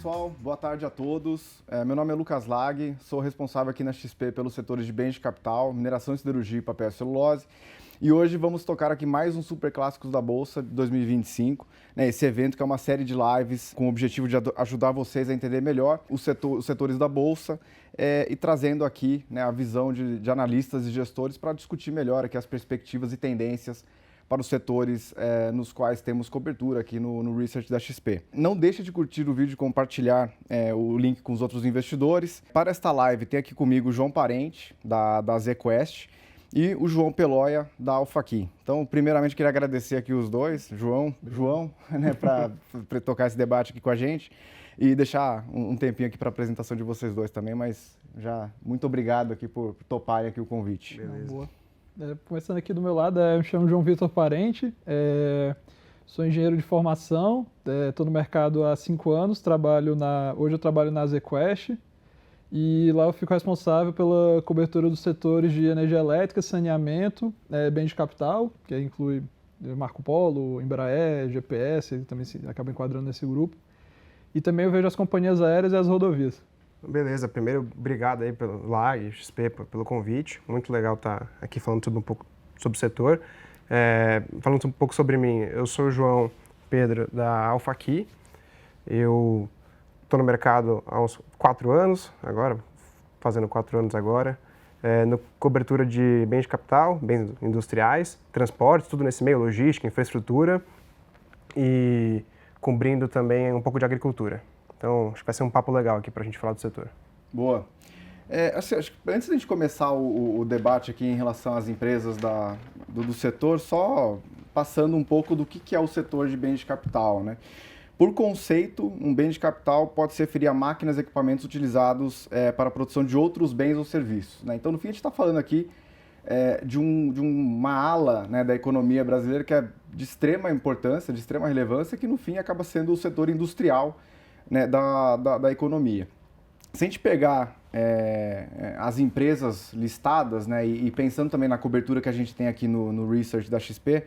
pessoal, boa tarde a todos. Meu nome é Lucas Lag, sou responsável aqui na XP pelos setores de bens de capital, mineração, siderurgia e papel e celulose. E hoje vamos tocar aqui mais um Super Clássicos da Bolsa de 2025, né, esse evento que é uma série de lives com o objetivo de ajudar vocês a entender melhor os setores da Bolsa e trazendo aqui, né, a visão de analistas e gestores para discutir melhor aqui as perspectivas e tendências para os setores nos quais temos cobertura aqui no Research da XP. Não deixe de curtir o vídeo e compartilhar o link com os outros investidores. Para esta live tem aqui comigo o João Parente, da ZQuest, e o João Peloia, da AlphaKey. Então, primeiramente, queria agradecer aqui os dois, João, né, para tocar esse debate aqui com a gente e deixar um tempinho aqui para a apresentação de vocês dois também, mas já muito obrigado aqui por toparem aqui o convite. Beleza. Boa. Começando aqui do meu lado, eu me chamo João Vitor Parente, sou engenheiro de formação, estou no mercado há 5 anos, hoje eu trabalho na ZQuest e lá eu fico responsável pela cobertura dos setores de energia elétrica, saneamento, bens de capital, que inclui Marco Polo, Embraer, GPS, ele também acaba enquadrando nesse grupo, e também eu vejo as companhias aéreas e as rodovias. Beleza, primeiro, obrigado aí pelo LAG, XP, pelo convite. Muito legal estar aqui falando um pouco sobre o setor. Falando um pouco sobre mim, eu sou o João Pedro, da AlphaKey. Eu estou no mercado há uns 4 anos, agora, fazendo 4 anos agora, na cobertura de bens de capital, bens industriais, transportes, tudo nesse meio, logística, infraestrutura e cobrindo também um pouco de agricultura. Então, acho que vai ser um papo legal aqui para a gente falar do setor. Boa. Assim, acho que antes de a gente começar o debate aqui em relação às empresas do setor, só passando um pouco do que é o setor de bens de capital, né? Por conceito, um bem de capital pode se referir a máquinas e equipamentos utilizados para a produção de outros bens ou serviços, né? Então, no fim, a gente está falando aqui de uma ala, né, da economia brasileira que é de extrema importância, de extrema relevância, que no fim acaba sendo o setor industrial, né, da economia. Se a gente pegar as empresas listadas, né, e pensando também na cobertura que a gente tem aqui no Research da XP,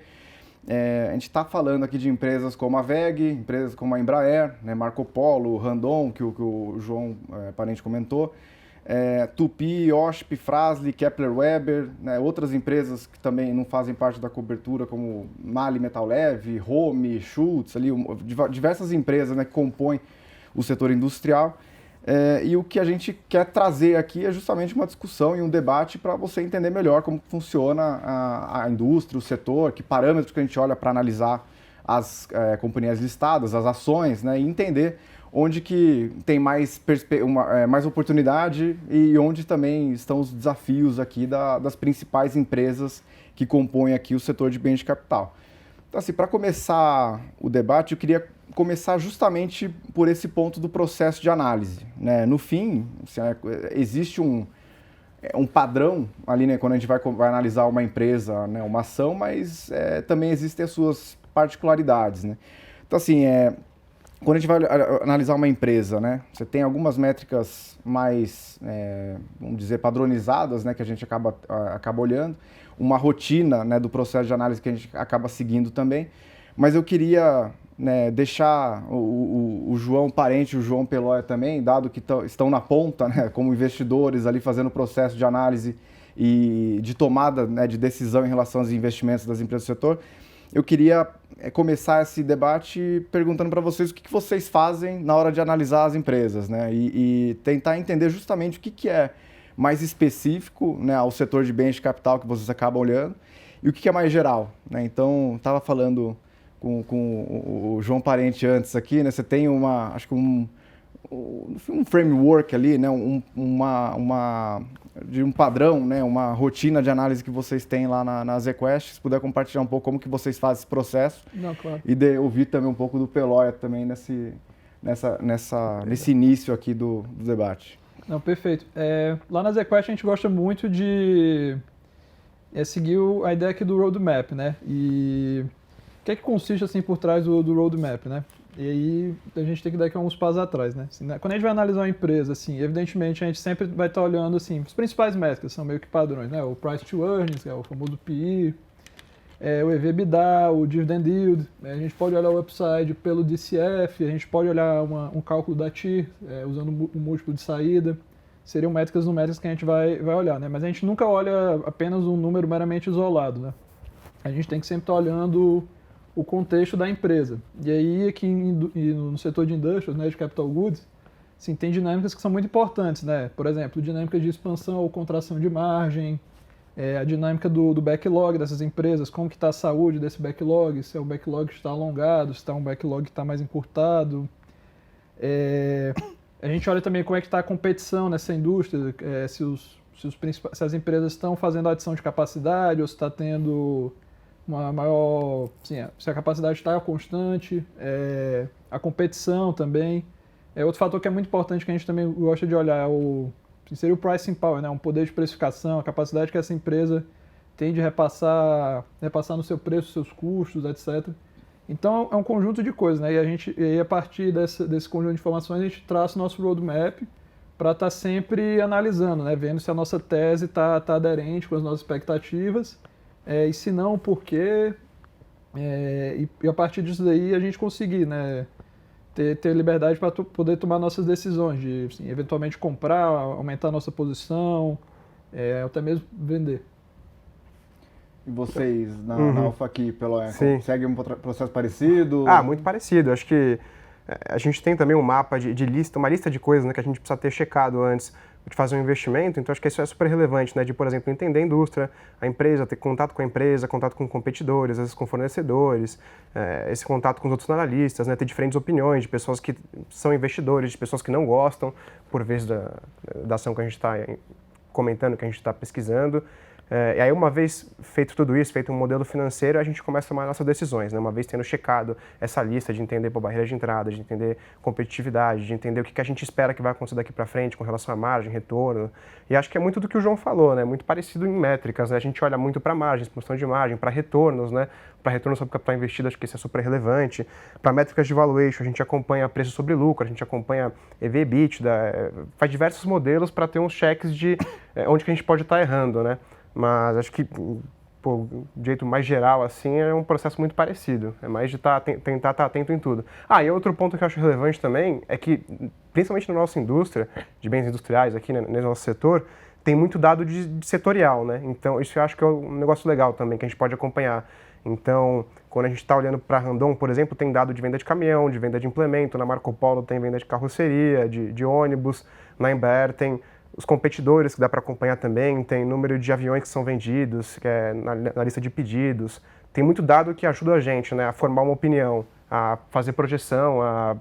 a gente está falando aqui de empresas como a WEG, empresas como a Embraer, né, Marco Polo, Randon, que o João Parente comentou, Tupi, OSP, Fras-le, Kepler Weber, né, outras empresas que também não fazem parte da cobertura, como Mali Metal Leve, Home, Schultz, ali, diversas empresas, né, que compõem o setor industrial, e o que a gente quer trazer aqui é justamente uma discussão e um debate para você entender melhor como funciona a indústria, o setor, que parâmetros que a gente olha para analisar as companhias listadas, as ações, né, e entender onde que tem mais oportunidade e onde também estão os desafios aqui das principais empresas que compõem aqui o setor de bens de capital. Então, assim, para começar o debate, eu queria começar justamente por esse ponto do processo de análise, né? No fim, assim, existe um padrão ali, né, quando a gente vai analisar uma empresa, né, uma ação, mas também existem as suas particularidades, né? Então, assim, quando a gente vai analisar uma empresa, né, você tem algumas métricas mais, vamos dizer, padronizadas, né, que a gente acaba olhando, uma rotina, né, do processo de análise que a gente acaba seguindo também, mas eu queria, né, deixar o João Parente e o João Peloia também, dado que estão na ponta, né, como investidores ali fazendo o processo de análise e de tomada, né, de decisão em relação aos investimentos das empresas do setor, eu queria começar esse debate perguntando para vocês o que vocês fazem na hora de analisar as empresas, né, e tentar entender justamente o que é mais específico, né, ao setor de bens de capital que vocês acabam olhando e o que é mais geral, né? Então, estava falando com o João Parente antes aqui, né? Você tem acho que um framework ali, né? De um padrão, né? Uma rotina de análise que vocês têm lá na ZQuest. Se puder compartilhar um pouco como que vocês fazem esse processo. Não, claro. E ouvir também um pouco do Peloia também nesse início aqui do debate. Não, perfeito. Lá na ZQuest a gente gosta muito de seguir a ideia aqui do roadmap, né? E o que é que consiste assim por trás do roadmap, né? E aí a gente tem que dar aqui alguns passos atrás, né? Assim, quando a gente vai analisar uma empresa, assim, evidentemente a gente sempre vai estar olhando assim, as principais métricas, são meio que padrões, né? O price to earnings, que é o famoso PE, o EV/EBITDA, o Dividend Yield, a gente pode olhar o upside pelo DCF, a gente pode olhar um cálculo da TIR, usando o múltiplo de saída. Seriam métricas numéricas que a gente vai olhar, né? Mas a gente nunca olha apenas um número meramente isolado, né? A gente tem que sempre estar olhando o contexto da empresa. E aí, aqui no setor de indústrias, né, de capital goods, sim, tem dinâmicas que são muito importantes, né? Por exemplo, dinâmica de expansão ou contração de margem, a dinâmica do backlog dessas empresas, como que está a saúde desse backlog, se é um backlog que está alongado, se está um backlog que está mais encurtado. A gente olha também como é que está a competição nessa indústria, se as empresas estão fazendo adição de capacidade ou se está tendo uma maior... se a capacidade está constante, a competição também. Outro fator que é muito importante que a gente também gosta de olhar seria o pricing power, né? Um poder de precificação, a capacidade que essa empresa tem de repassar no seu preço, seus custos, etc. Então, é um conjunto de coisas, né? E a partir desse conjunto de informações, a gente traça o nosso roadmap para estar sempre analisando, né? Vendo se a nossa tese está aderente com as nossas expectativas, e se não, por quê. E a partir disso daí, a gente conseguir, né? Ter liberdade para poder tomar nossas decisões, de assim, eventualmente comprar, aumentar a nossa posição, até mesmo vender. E vocês, na Alpha aqui, seguem um processo parecido? Muito parecido. Acho que a gente tem também um mapa de lista, uma lista de coisas, né, que a gente precisa ter checado antes de fazer um investimento. Então, acho que isso é super relevante, né, de, por exemplo, entender a indústria, a empresa, ter contato com a empresa, contato com competidores, às vezes com fornecedores, esse contato com os outros analistas, né, ter diferentes opiniões de pessoas que são investidores, de pessoas que não gostam, por vezes da ação que a gente está comentando, que a gente está pesquisando. E aí, uma vez feito tudo isso, feito um modelo financeiro, a gente começa a tomar nossas decisões, né? Uma vez tendo checado essa lista de entender barreira de entrada, de entender competitividade, de entender o que a gente espera que vai acontecer daqui para frente com relação à margem, retorno. E acho que é muito do que o João falou, né? Muito parecido em métricas, né? A gente olha muito para margem, expansão de margem, para retornos, né? Para retorno sobre capital investido, acho que isso é super relevante. Para métricas de valuation, a gente acompanha preço sobre lucro, a gente acompanha EV/EBITDA, faz diversos modelos para ter uns cheques de onde que a gente pode estar errando, né? Mas acho que, de jeito mais geral, assim, é um processo muito parecido. É mais de tentar estar atento em tudo. E outro ponto que eu acho relevante também é que, principalmente na nossa indústria, de bens industriais aqui, né, no nosso setor, tem muito dado de setorial, né? Então, isso eu acho que é um negócio legal também, que a gente pode acompanhar. Então, quando a gente está olhando para a Randon, por exemplo, tem dado de venda de caminhão, de venda de implemento, na Marco Polo tem venda de carroceria, de ônibus, na Embraer tem os competidores que dá para acompanhar também, tem número de aviões que são vendidos, que é na lista de pedidos. Tem muito dado que ajuda a gente, né, a formar uma opinião, a fazer projeção, a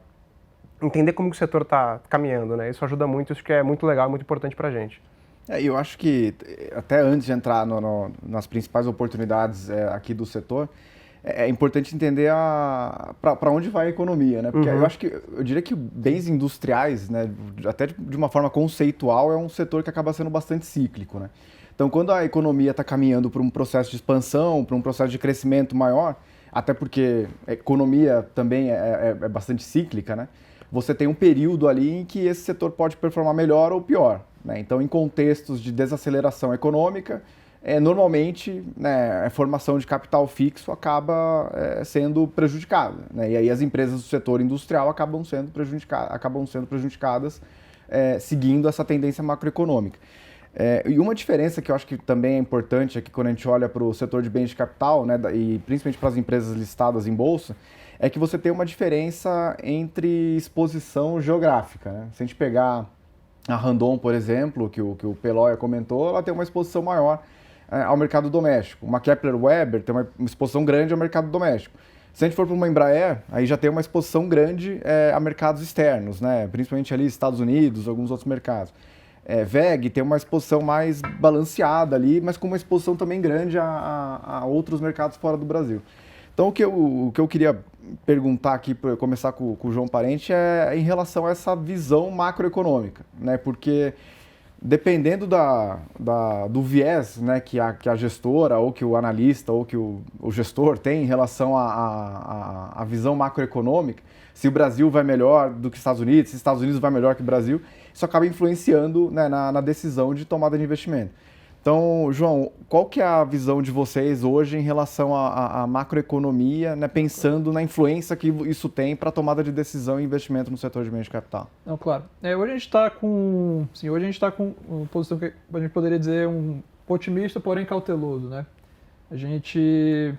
entender como que o setor está caminhando, né? Isso ajuda muito, isso que é muito legal, muito importante para a gente. Eu acho que, até antes de entrar nas principais oportunidades aqui do setor, é importante entender para onde vai a economia, né? Porque eu diria que bens industriais, né, até de uma forma conceitual, é um setor que acaba sendo bastante cíclico, né? Então, quando a economia está caminhando para um processo de expansão, para um processo de crescimento maior, até porque a economia também é bastante cíclica, né? Você tem um período ali em que esse setor pode performar melhor ou pior, né? Então, em contextos de desaceleração econômica, normalmente, né, a formação de capital fixo acaba sendo prejudicada, né? E aí as empresas do setor industrial acabam sendo prejudicadas seguindo essa tendência macroeconômica. E uma diferença que eu acho que também é importante aqui quando a gente olha para o setor de bens de capital, né, e principalmente para as empresas listadas em bolsa, é que você tem uma diferença entre exposição geográfica, né? Se a gente pegar a Randon, por exemplo, que o Peloia comentou, ela tem uma exposição maior ao mercado doméstico. Uma Kepler Weber tem uma exposição grande ao mercado doméstico. Se a gente for para uma Embraer, aí já tem uma exposição grande a mercados externos, né? Principalmente ali Estados Unidos, alguns outros mercados. WEG tem uma exposição mais balanceada ali, mas com uma exposição também grande a outros mercados fora do Brasil. Então, o que eu queria perguntar aqui, para começar com o João Parente, é em relação a essa visão macroeconômica, né? Porque dependendo do viés, né, que a gestora, ou que o analista, ou que o gestor tem em relação à visão macroeconômica, se o Brasil vai melhor do que os Estados Unidos, se os Estados Unidos vai melhor que o Brasil, isso acaba influenciando, né, na decisão de tomada de investimento. Então, João, qual que é a visão de vocês hoje em relação à macroeconomia, né, pensando na influência que isso tem para a tomada de decisão e investimento no setor de bens de capital? Não, claro. Hoje a gente está com, sim, hoje a gente está com uma posição que a gente poderia dizer um otimista, porém cauteloso, né? A gente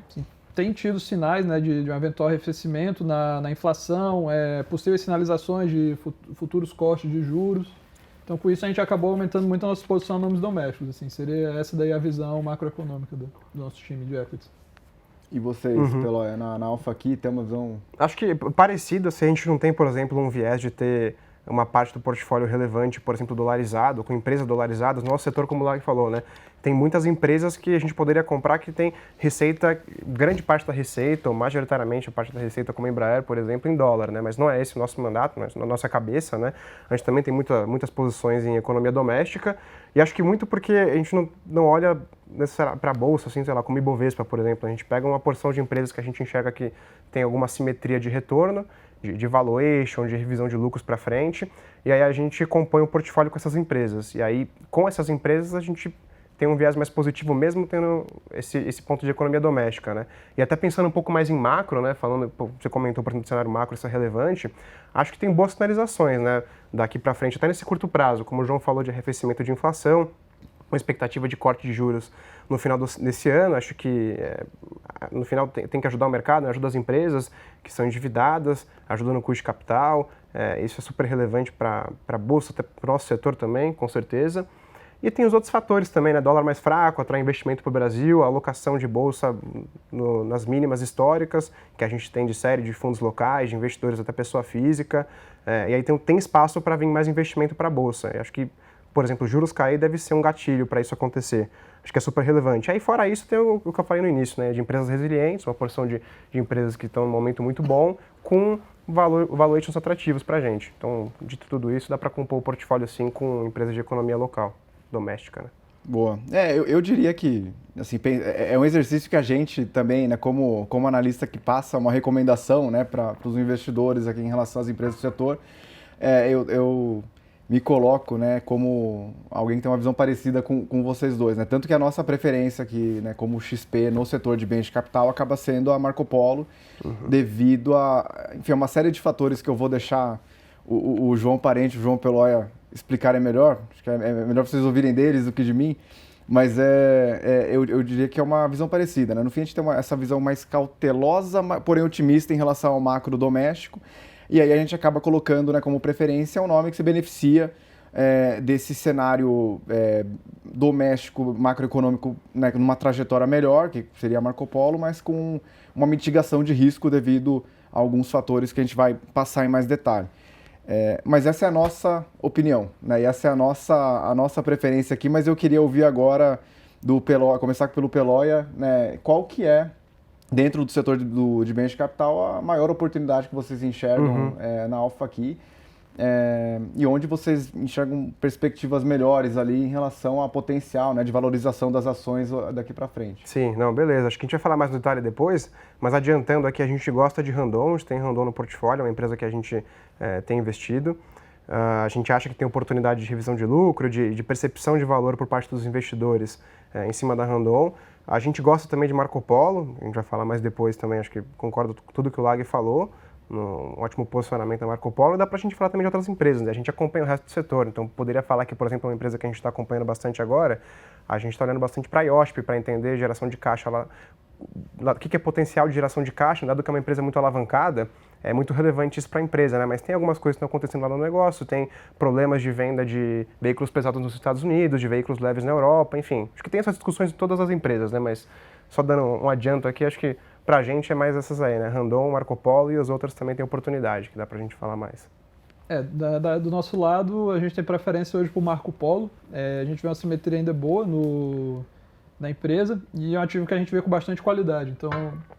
tem tido sinais, né, de um eventual arrefecimento na inflação, possíveis sinalizações de futuros cortes de juros. Então, com isso, a gente acabou aumentando muito a nossa exposição a nomes domésticos. Assim, seria essa daí a visão macroeconômica do nosso time de equities. E vocês, Peloia, na Alpha aqui, tem uma visão... Acho que parecido, se a gente não tem, por exemplo, um viés de ter uma parte do portfólio relevante, por exemplo, dolarizado, com empresas dolarizadas, no nosso setor, como o Lag falou, né? Tem muitas empresas que a gente poderia comprar que tem receita, grande parte da receita, ou majoritariamente a parte da receita, como a Embraer, por exemplo, em dólar, né? Mas não é esse o nosso mandato, mas na nossa cabeça, né? A gente também tem muitas posições em economia doméstica, e acho que muito porque a gente não olha para a bolsa, assim, sei lá, como Ibovespa, por exemplo. A gente pega uma porção de empresas que a gente enxerga que tem alguma simetria de retorno, de valuation, de revisão de lucros para frente, e aí a gente compõe o portfólio com essas empresas. E aí, com essas empresas, a gente tem um viés mais positivo mesmo tendo esse ponto de economia doméstica, né? E até pensando um pouco mais em macro, né? Falando, você comentou, por exemplo, do cenário macro, isso é relevante, acho que tem boas sinalizações, né? Daqui para frente, até nesse curto prazo, como o João falou de arrefecimento de inflação, uma expectativa de corte de juros no final desse ano. Acho que no final tem que ajudar o mercado, né? Ajuda as empresas que são endividadas, ajuda no custo de capital, isso é super relevante para a bolsa, até para o nosso setor também, com certeza. E tem os outros fatores também, né? Dólar mais fraco, atrai investimento para o Brasil, a alocação de bolsa nas mínimas históricas, que a gente tem de série de fundos locais, de investidores até pessoa física, e aí tem espaço para vir mais investimento para a bolsa. Eu acho que, por exemplo, juros cair deve ser um gatilho para isso acontecer. Acho que é super relevante. Aí, fora isso, tem o que eu falei no início, né? De empresas resilientes, uma porção de empresas que estão num momento muito bom, com valuations atrativos para a gente. Então, dito tudo isso, dá para compor o portfólio, assim, com empresas de economia local, doméstica, né? Boa. Eu diria que, assim, é um exercício que a gente também, né, como analista que passa uma recomendação, né, para os investidores aqui em relação às empresas do setor, eu me coloco, né, como alguém que tem uma visão parecida com vocês dois, né? Tanto que a nossa preferência aqui, né, como XP no setor de bens de capital acaba sendo a Marco Polo, devido a, enfim, uma série de fatores que eu vou deixar o João Parente, o João Peloia explicarem melhor. Acho que é melhor vocês ouvirem deles do que de mim, mas eu diria que é uma visão parecida, né? No fim, a gente tem essa visão mais cautelosa, porém otimista em relação ao macro doméstico. E aí a gente acaba colocando, né, como preferência um nome que se beneficia desse cenário doméstico, macroeconômico, né, numa trajetória melhor, que seria a Marco Polo, mas com uma mitigação de risco devido a alguns fatores que a gente vai passar em mais detalhe. Mas essa é a nossa opinião, né, e essa é a nossa preferência aqui, mas eu queria ouvir agora do Peloia, começar pelo Peloia, né, qual que é, dentro do setor de bens de capital, a maior oportunidade que vocês enxergam na Alpha aqui, e onde vocês enxergam perspectivas melhores ali em relação ao potencial, né, de valorização das ações daqui para frente. Sim, não, beleza. Acho que a gente vai falar mais no detalhe depois, mas adiantando aqui, a gente gosta de Randon, a gente tem Randon no portfólio, é uma empresa que a gente tem investido. A gente acha que tem oportunidade de revisão de lucro, de percepção de valor por parte dos investidores em cima da Randon. A gente gosta também de Marco Polo, a gente vai falar mais depois também, acho que concordo com tudo que o Lag falou, um ótimo posicionamento da Marco Polo. Dá pra gente falar também de outras empresas, né? A gente acompanha o resto do setor, então poderia falar que, por exemplo, uma empresa que a gente está acompanhando bastante agora, a gente está olhando bastante para a IOSP para entender geração de caixa lá. O que é potencial de geração de caixa, dado que é uma empresa muito alavancada, é muito relevante isso para a empresa, né? Mas tem algumas coisas que estão acontecendo lá no negócio, tem problemas de venda de veículos pesados nos Estados Unidos, de veículos leves na Europa, enfim. Acho que tem essas discussões em todas as empresas, né? Mas só dando um adianto aqui, acho que para a gente é mais essas aí, né? Randon, Marco Polo e as outras também têm oportunidade, que dá para a gente falar mais. Do nosso lado, a gente tem preferência hoje por Marco Polo. A gente vê uma simetria ainda boa na empresa e é um ativo que a gente vê com bastante qualidade. Então,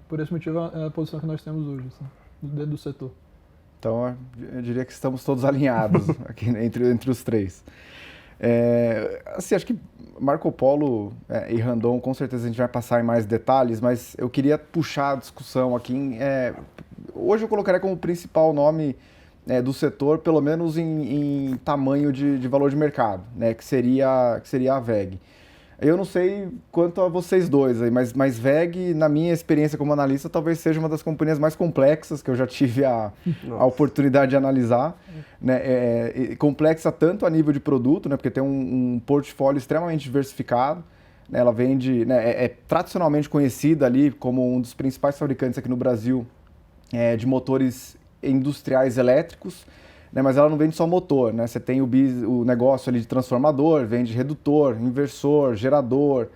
por esse motivo, é a posição que nós temos hoje, assim, dentro do setor. Então, eu diria que estamos todos alinhados aqui entre os três. Assim, acho que Marco Polo e Randon, com certeza a gente vai passar em mais detalhes, mas eu queria puxar a discussão aqui. Hoje eu colocaria como principal nome do setor, pelo menos em tamanho de valor de mercado, né, que seria a WEG. Eu não sei quanto a vocês dois aí, mas WEG, na minha experiência como analista, talvez seja uma das companhias mais complexas que eu já tive a oportunidade de analisar. Né? Complexa tanto a nível de produto, né? Porque tem um portfólio extremamente diversificado. Né? Ela vende, né? É tradicionalmente conhecida ali como um dos principais fabricantes aqui no Brasil de motores industriais elétricos. Né, mas ela não vende só motor, né? Você tem o negócio ali de transformador, vende redutor, inversor, gerador,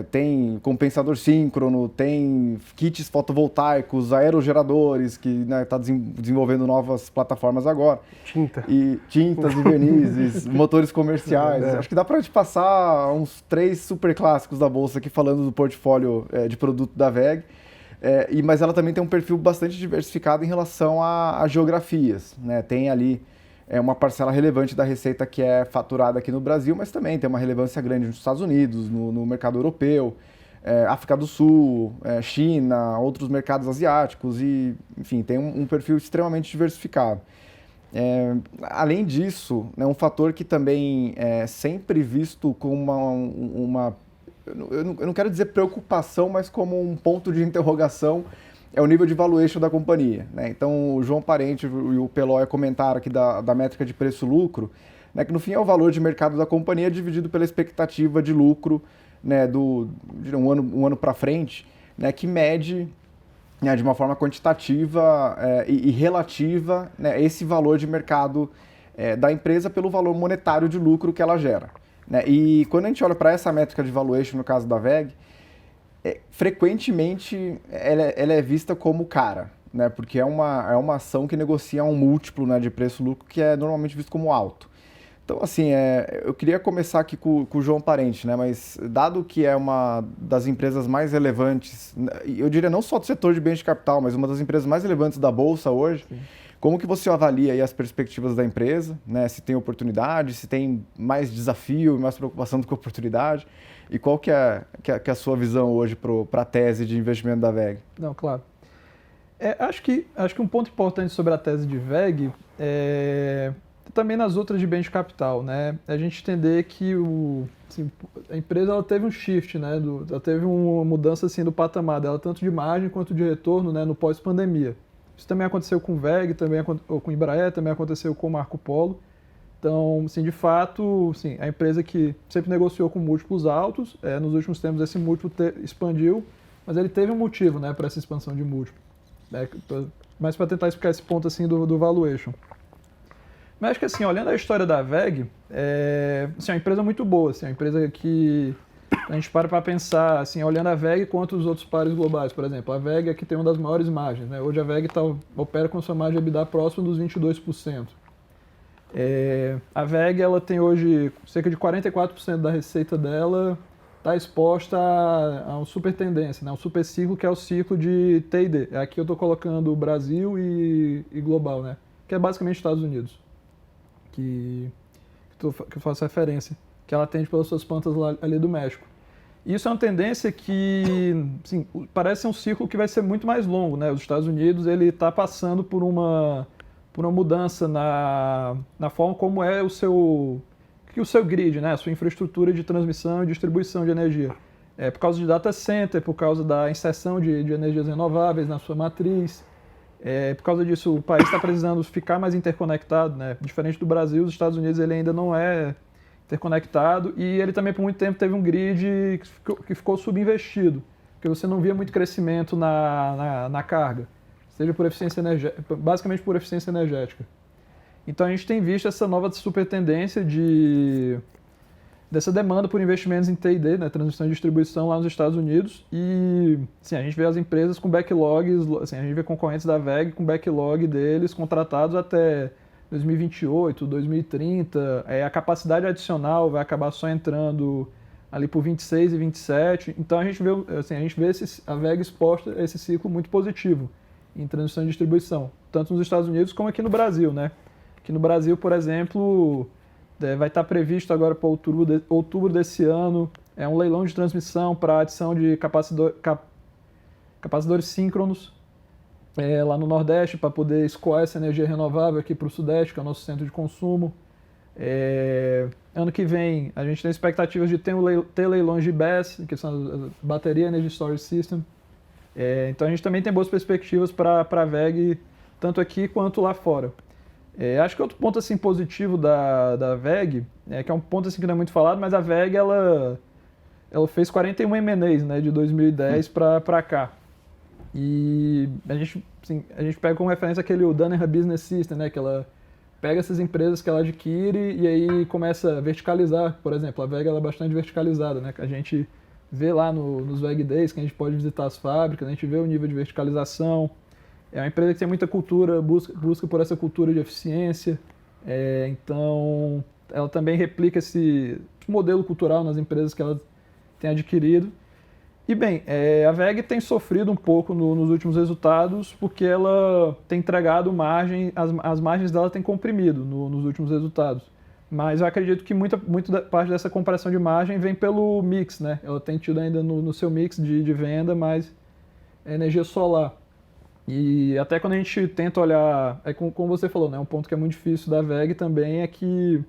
tem compensador síncrono, tem kits fotovoltaicos, aerogeradores, que está desenvolvendo novas plataformas agora. Tintas e vernizes, motores comerciais. Acho que dá para te passar uns 3 super clássicos da Bolsa aqui falando do portfólio de produto da WEG. Mas ela também tem um perfil bastante diversificado em relação a geografias. Né? Tem ali uma parcela relevante da receita que é faturada aqui no Brasil, mas também tem uma relevância grande nos Estados Unidos, no mercado europeu, África do Sul, China, outros mercados asiáticos e, enfim, tem um perfil extremamente diversificado. Além disso, né, um fator que também é sempre visto como eu não quero dizer preocupação, mas como um ponto de interrogação, é o nível de valuation da companhia. Né? Então, o João Parente e o Pelóia comentaram aqui da métrica de preço-lucro, né, que no fim é o valor de mercado da companhia dividido pela expectativa de lucro, né, de um ano para frente, né, que mede de uma forma quantitativa e relativa, né, esse valor de mercado da empresa pelo valor monetário de lucro que ela gera. Né? E quando a gente olha para essa métrica de valuation, no caso da WEG, frequentemente ela é vista como cara, né? Porque é uma ação que negocia um múltiplo, né, de preço-lucro que é normalmente visto como alto. Então, assim, eu queria começar aqui com o João Parente, né? Mas dado que é uma das empresas mais relevantes, eu diria não só do setor de bens de capital, mas uma das empresas mais relevantes da Bolsa hoje, sim. Como que você avalia aí as perspectivas da empresa, né? Se tem oportunidade, se tem mais desafio, mais preocupação do que oportunidade, e qual que é a sua visão hoje para a tese de investimento da WEG? Não, claro. Acho que um ponto importante sobre a tese de WEG também nas outras de bens de capital, né? A gente entender que a empresa ela teve um shift, né? Ela teve uma mudança assim, do patamar dela, tanto de margem quanto de retorno, né, no pós-pandemia. Isso também aconteceu com o WEG, também com o Embraer, também aconteceu com o Marco Polo. Então, assim, de fato, sim, a empresa que sempre negociou com múltiplos altos, nos últimos tempos esse múltiplo expandiu, mas ele teve um motivo, né, para essa expansão de múltiplo. Mas para tentar explicar esse ponto assim, do valuation. Mas acho que, assim, olhando a história da WEG, assim, é uma empresa muito boa, assim, é uma empresa que a gente para pensar, assim, olhando a WEG contra os outros pares globais, por exemplo. A WEG aqui tem uma das maiores margens, né? Hoje a WEG opera com sua margem EBITDA próxima dos 22%. A WEG ela tem hoje cerca de 44% da receita dela está exposta a uma super tendência, né? Um super ciclo que é o ciclo de T&D. Aqui eu estou colocando o Brasil e global, né? Que é basicamente Estados Unidos, que eu faço referência, que ela atende pelas suas plantas ali do México. Isso é uma tendência que, assim, parece ser um ciclo que vai ser muito mais longo, né? Os Estados Unidos ele está passando por uma mudança na forma como é o seu grid, né? A sua infraestrutura de transmissão e distribuição de energia. Por causa de data center, por causa da inserção de energias renováveis na sua matriz. Por causa disso, o país está precisando ficar mais interconectado, né? Diferente do Brasil, os Estados Unidos ele ainda não é interconectado e ele também por muito tempo teve um grid que ficou subinvestido, porque você não via muito crescimento na carga, seja por eficiência energética, basicamente por eficiência energética. Então a gente tem visto essa nova super tendência dessa demanda por investimentos em T&D, né, transmissão e distribuição lá nos Estados Unidos, e assim, a gente vê as empresas com backlogs, assim, a gente vê concorrentes da WEG com backlog deles contratados até 2028, 2030, a capacidade adicional vai acabar só entrando ali por 26 e 27, então a gente vê a WEG exposta a esse ciclo muito positivo em transmissão e distribuição, tanto nos Estados Unidos como aqui no Brasil, né? Aqui no Brasil, por exemplo, vai estar previsto agora para outubro desse ano um leilão de transmissão para adição de capacitor síncronos lá no Nordeste, para poder escoar essa energia renovável aqui para o Sudeste, que é o nosso centro de consumo. ano que vem a gente tem expectativas de ter leilões de BESS, que são a Bateria Energy Storage System. Então a gente também tem boas perspectivas para a VEG, tanto aqui quanto lá fora. Acho que outro ponto assim, positivo da VEG, que é um ponto assim, que não é muito falado, mas a VEG ela fez 41 M&As, né, de 2010 para cá. E a gente pega como referência o Danaher Business System, né, que ela pega essas empresas que ela adquire e aí começa a verticalizar. Por exemplo, a VEG ela é bastante verticalizada, né, que a gente vê lá nos VEG Days, que a gente pode visitar as fábricas, a gente vê o nível de verticalização. É uma empresa que tem muita cultura, busca por essa cultura de eficiência. Então, ela também replica esse modelo cultural nas empresas que ela tem adquirido. E bem, a VEG tem sofrido um pouco nos últimos resultados porque ela tem entregado margem, as margens dela têm comprimido nos últimos resultados. Mas eu acredito que muita parte dessa compressão de margem vem pelo mix, né? Ela tem tido ainda no seu mix de venda mais energia solar. E até quando a gente tenta olhar, como você falou, né? Um ponto que é muito difícil da VEG também é que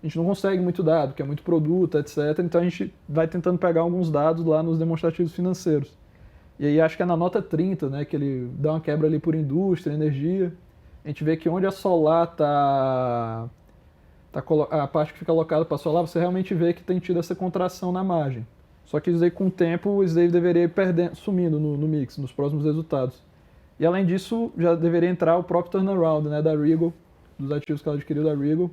a gente não consegue muito dado, que é muito produto, etc. Então a gente vai tentando pegar alguns dados lá nos demonstrativos financeiros. E aí acho que é na nota 30, né, que ele dá uma quebra ali por indústria, energia. A gente vê que onde a solar a parte que fica alocada para solar, você realmente vê que tem tido essa contração na margem. Só que isso aí, com o tempo, isso aí deveria ir sumindo no mix, nos próximos resultados. E além disso, já deveria entrar o próprio turnaround, né, da Regal, dos ativos que ela adquiriu da Regal.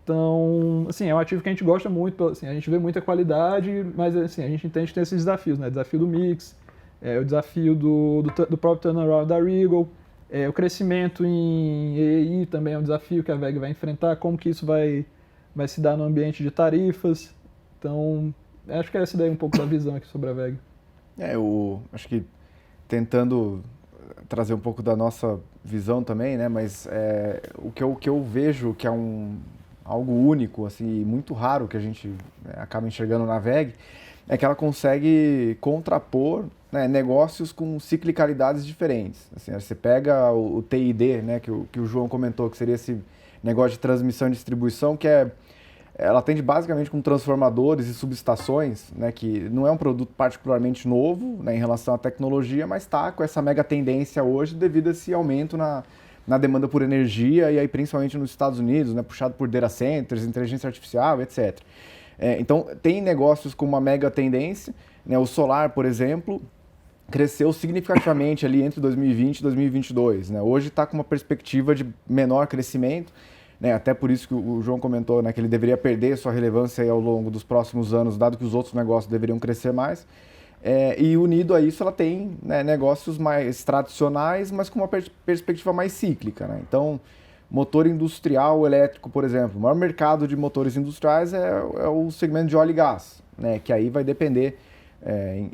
Então, assim, é um ativo que a gente gosta muito, assim, a gente vê muita qualidade, mas assim, a gente entende que tem esses desafios, né? Desafio do mix, o desafio do próprio turnaround da Regal, o crescimento em EI também é um desafio que a VEG vai enfrentar, como que isso vai se dar no ambiente de tarifas. Então, acho que essa daí é um pouco da visão aqui sobre a VEG. Eu acho que tentando trazer um pouco da nossa visão também, né? Mas o que eu vejo que é algo único, assim, muito raro que a gente acaba enxergando na VEG, é que ela consegue contrapor, né, negócios com ciclicalidades diferentes. Assim, você pega o TID, né, que o João comentou, que seria esse negócio de transmissão e distribuição, que ela atende basicamente com transformadores e subestações, né, que não é um produto particularmente novo, né, em relação à tecnologia, mas está com essa mega tendência hoje devido a esse aumento na demanda por energia, e aí principalmente nos Estados Unidos, né, puxado por data centers, inteligência artificial, etc. Então, tem negócios com uma mega tendência, né, o solar, por exemplo, cresceu significativamente ali entre 2020 e 2022. Né, hoje está com uma perspectiva de menor crescimento, né, até por isso que o João comentou, né, que ele deveria perder sua relevância aí ao longo dos próximos anos, dado que os outros negócios deveriam crescer mais. E unido a isso, ela tem, né, negócios mais tradicionais, mas com uma perspectiva mais cíclica. Né? Então, motor industrial elétrico, por exemplo, o maior mercado de motores industriais é o segmento de óleo e gás, né? Que aí vai depender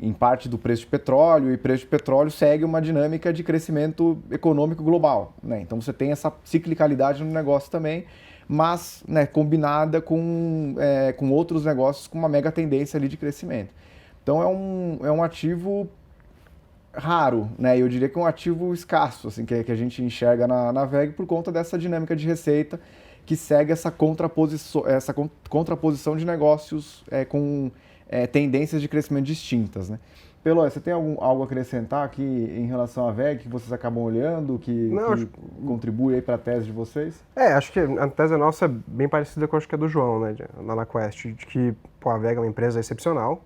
em parte do preço de petróleo, e o preço de petróleo segue uma dinâmica de crescimento econômico global. Né? Então, você tem essa ciclicalidade no negócio também, mas, né, combinada com outros negócios com uma mega tendência ali de crescimento. Então é um ativo raro, né? Eu diria que é um ativo escasso, assim, que a gente enxerga na VEG por conta dessa dinâmica de receita que segue essa contraposição de negócios com tendências de crescimento distintas, né? Peló, você tem algo a acrescentar aqui em relação à VEG que vocês acabam olhando, que contribui aí para a tese de vocês? Acho que a tese nossa é bem parecida com a do João, né, na Quest, de que a VEG é uma empresa excepcional.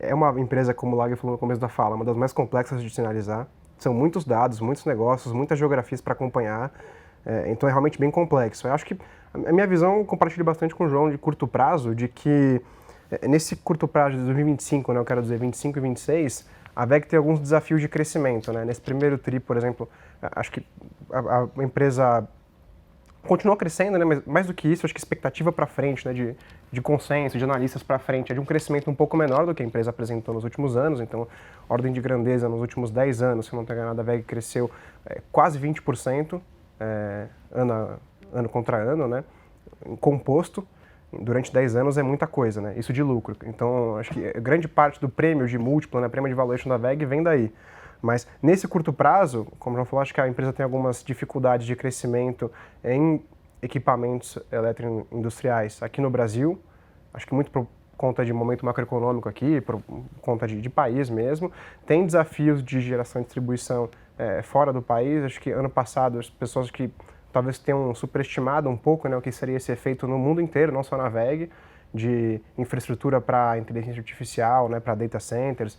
É uma empresa, como o Lager falou no começo da fala, uma das mais complexas de sinalizar. São muitos dados, muitos negócios, muitas geografias para acompanhar. Então é realmente bem complexo. Eu acho que a minha visão compartilha bastante com o João de curto prazo, de que nesse curto prazo de 2025, né, eu quero dizer 25 e 26, a VEG tem alguns desafios de crescimento. Né? Nesse primeiro TRI, por exemplo, acho que a empresa continua crescendo, né? Mas mais do que isso, acho que a expectativa para frente, né, de consenso, de analistas para frente, é de um crescimento um pouco menor do que a empresa apresentou nos últimos anos. Então, ordem de grandeza, nos últimos 10 anos, se não estou enganado, a VEG cresceu quase 20%, ano contra ano, né, em composto. Durante 10 anos é muita coisa, né? Isso de lucro. Então, acho que grande parte do prêmio de múltiplo, né, prêmio de valuation da VEG vem daí. Mas nesse curto prazo, como o João falou, acho que a empresa tem algumas dificuldades de crescimento em equipamentos eletroindustriais aqui no Brasil, acho que muito por conta de momento macroeconômico aqui, por conta de país mesmo. Tem desafios de geração e distribuição fora do país. Acho que ano passado as pessoas que talvez tenham superestimado um pouco, né, o que seria esse efeito no mundo inteiro, não só na WEG, de infraestrutura para inteligência artificial, né, para data centers,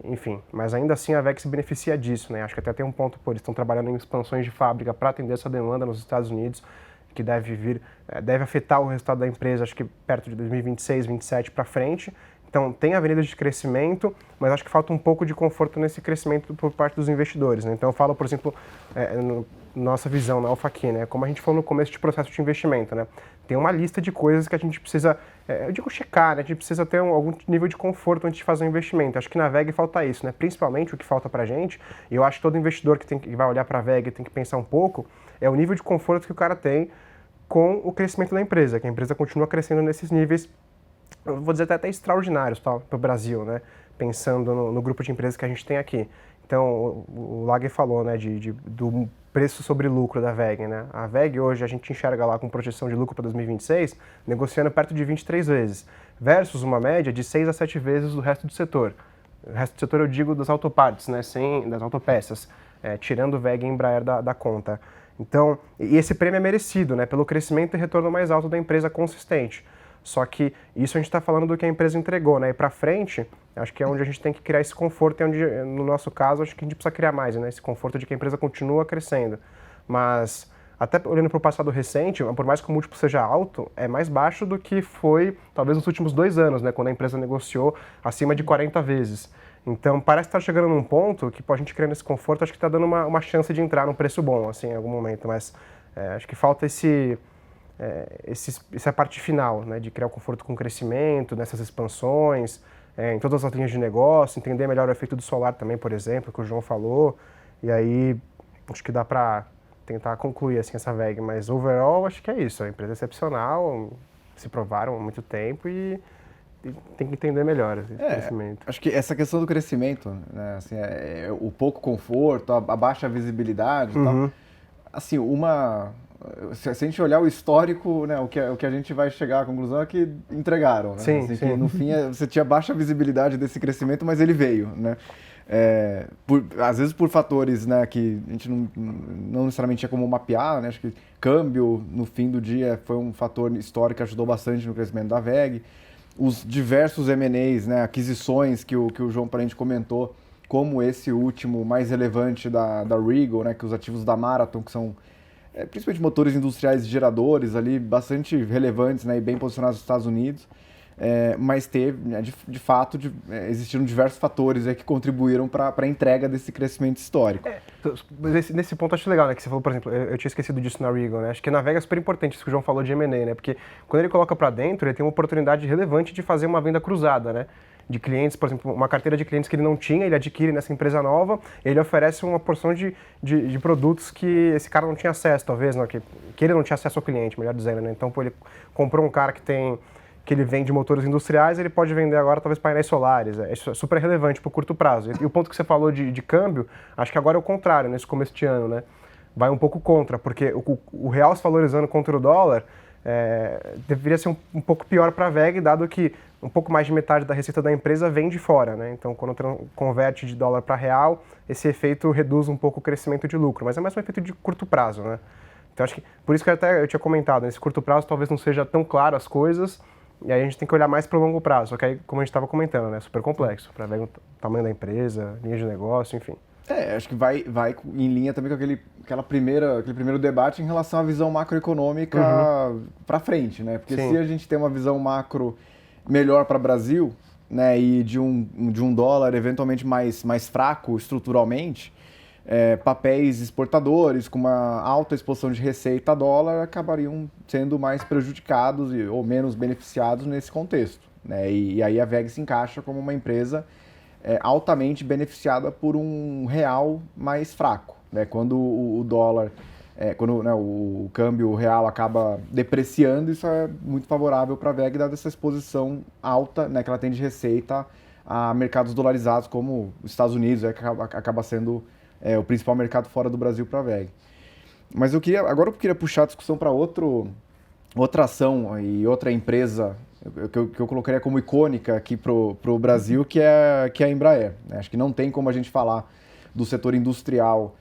enfim. Mas ainda assim a WEG se beneficia disso, né? Acho que até tem um ponto, eles estão trabalhando em expansões de fábrica para atender essa demanda nos Estados Unidos, que deve afetar o resultado da empresa, acho que perto de 2026, 2027 para frente. Então, tem avenidas de crescimento, mas acho que falta um pouco de conforto nesse crescimento por parte dos investidores, né? Então, eu falo, por exemplo, nossa visão na Alphakey, né? Como a gente falou no começo de processo de investimento, né? Tem uma lista de coisas que a gente precisa, eu digo checar, né? A gente precisa ter algum nível de conforto antes de fazer um investimento. Acho que na WEG falta isso, né? Principalmente o que falta pra gente, e eu acho que todo investidor que vai olhar para a WEG tem que pensar um pouco, é o nível de conforto que o cara tem com o crescimento da empresa, que a empresa continua crescendo nesses níveis, eu vou dizer até extraordinários para o Brasil, né? Pensando no grupo de empresas que a gente tem aqui. Então, o Lager falou, né, do preço sobre lucro da WEG, né? A WEG hoje a gente enxerga lá com projeção de lucro para 2026, negociando perto de 23 vezes, versus uma média de 6 a 7 vezes do resto do setor. O resto do setor eu digo das autopartes, né, das autopeças, tirando o WEG e Embraer da conta. Então, e esse prêmio é merecido, né, pelo crescimento e retorno mais alto da empresa consistente. Só que isso a gente está falando do que a empresa entregou, né? E para frente, acho que é onde a gente tem que criar esse conforto, é onde, no nosso caso, acho que a gente precisa criar mais, né? Esse conforto de que a empresa continua crescendo. Mas, até olhando para o passado recente, por mais que o múltiplo seja alto, é mais baixo do que foi, talvez, nos últimos 2 anos, né? Quando a empresa negociou acima de 40 vezes. Então, parece estar chegando num ponto que, a gente criando esse conforto, acho que está dando uma chance de entrar num preço bom, assim, em algum momento. Mas acho que falta essa parte final, né, de criar o conforto com o crescimento, nessas expansões, em todas as linhas de negócio, entender melhor o efeito do solar também, por exemplo, que o João falou, e aí acho que dá para tentar concluir assim, essa WEG, mas overall acho que é isso, a empresa é excepcional, se provaram há muito tempo e tem que entender melhor esse crescimento. Acho que essa questão do crescimento, né, assim, o pouco conforto, a baixa visibilidade e tal, assim, se a gente olhar o histórico, né, o que a gente vai chegar à conclusão é que entregaram, né? Sim, assim, sim. Que no fim você tinha baixa visibilidade desse crescimento, mas ele veio, né? Às vezes por fatores, né, que a gente não necessariamente tinha como mapear, né? Acho que câmbio no fim do dia foi um fator histórico que ajudou bastante no crescimento da WEG. Os diversos M&As, né, aquisições que o João Parente comentou, como esse último mais relevante da Regal, né, que os ativos da Marathon, que são principalmente motores industriais e geradores ali, bastante relevantes, né, e bem posicionados nos Estados Unidos, mas teve, né, de fato, existiram diversos fatores que contribuíram para a entrega desse crescimento histórico. Nesse ponto acho legal, né, que você falou, por exemplo, eu tinha esquecido disso na Regal, né, acho que na WEG é super importante isso que o João falou de M&A, né, porque quando ele coloca para dentro, ele tem uma oportunidade relevante de fazer uma venda cruzada, né, de clientes, por exemplo, uma carteira de clientes que ele não tinha, ele adquire nessa empresa nova, ele oferece uma porção de produtos que esse cara não tinha acesso, talvez, não, que ele não tinha acesso ao cliente, melhor dizendo, né? Então, ele comprou um cara que ele vende motores industriais, ele pode vender agora talvez painéis solares, isso é super relevante para o curto prazo. E o ponto que você falou de câmbio, acho que agora é o contrário, nesse começo de ano, né? Vai um pouco contra, porque o real se valorizando contra o dólar, deveria ser um pouco pior para a WEG, dado que um pouco mais de metade da receita da empresa vem de fora, né? Então, quando converte de dólar para real, esse efeito reduz um pouco o crescimento de lucro, mas é mais um efeito de curto prazo, né? Então, acho que, por isso que eu tinha comentado, nesse curto prazo talvez não seja tão claro as coisas, e aí a gente tem que olhar mais para o longo prazo, só que aí, como a gente estava comentando, né? Super complexo, para ver o tamanho da empresa, linha de negócio, enfim. Acho que vai em linha também com aquele primeiro debate em relação à visão macroeconômica para frente, né? Porque Sim. se a gente tem uma visão macro melhor para o Brasil, né, e de um dólar eventualmente mais fraco estruturalmente, papéis exportadores com uma alta exposição de receita a dólar acabariam sendo mais prejudicados ou menos beneficiados nesse contexto, né? E aí a WEG se encaixa como uma empresa altamente beneficiada por um real mais fraco, né? Quando o dólar, quando, né, o câmbio real acaba depreciando, isso é muito favorável para a WEG, dada essa exposição alta, né, que ela tem de receita a mercados dolarizados como os Estados Unidos, que acaba sendo o principal mercado fora do Brasil para a WEG. Mas agora eu queria puxar a discussão para outra ação e outra empresa que eu colocaria como icônica aqui para o Brasil, que é a Embraer, né? Acho que não tem como a gente falar do setor industrial,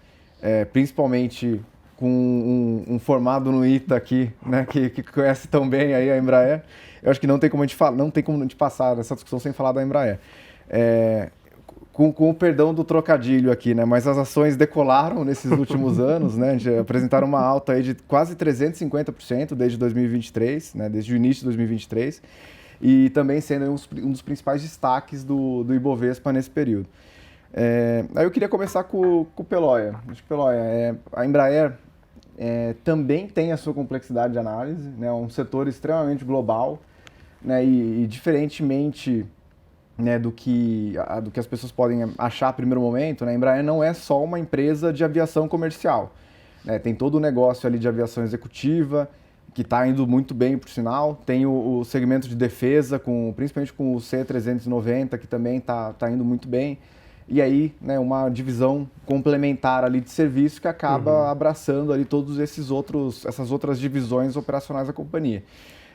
principalmente com um formado no ITA aqui, né, que conhece tão bem aí a Embraer. Eu acho que não tem como a gente passar nessa discussão sem falar da Embraer. Com o perdão do trocadilho aqui, né? Mas as ações decolaram nesses últimos anos, né? Apresentaram uma alta aí de quase 350% desde 2023, né? Desde o início de 2023, e também sendo um dos principais destaques do Ibovespa nesse período. Aí eu queria começar com o Peloia. Acho que Peloia, a Embraer também tem a sua complexidade de análise, né? É um setor extremamente global, né? E diferentemente, né, do que as pessoas podem achar a primeiro momento, né, a Embraer não é só uma empresa de aviação comercial, né, tem todo o negócio ali de aviação executiva, que está indo muito bem, por sinal, tem o segmento de defesa, principalmente com o C-390, que também está indo muito bem, e aí, né, uma divisão complementar ali de serviço que acaba abraçando ali essas outras divisões operacionais da companhia.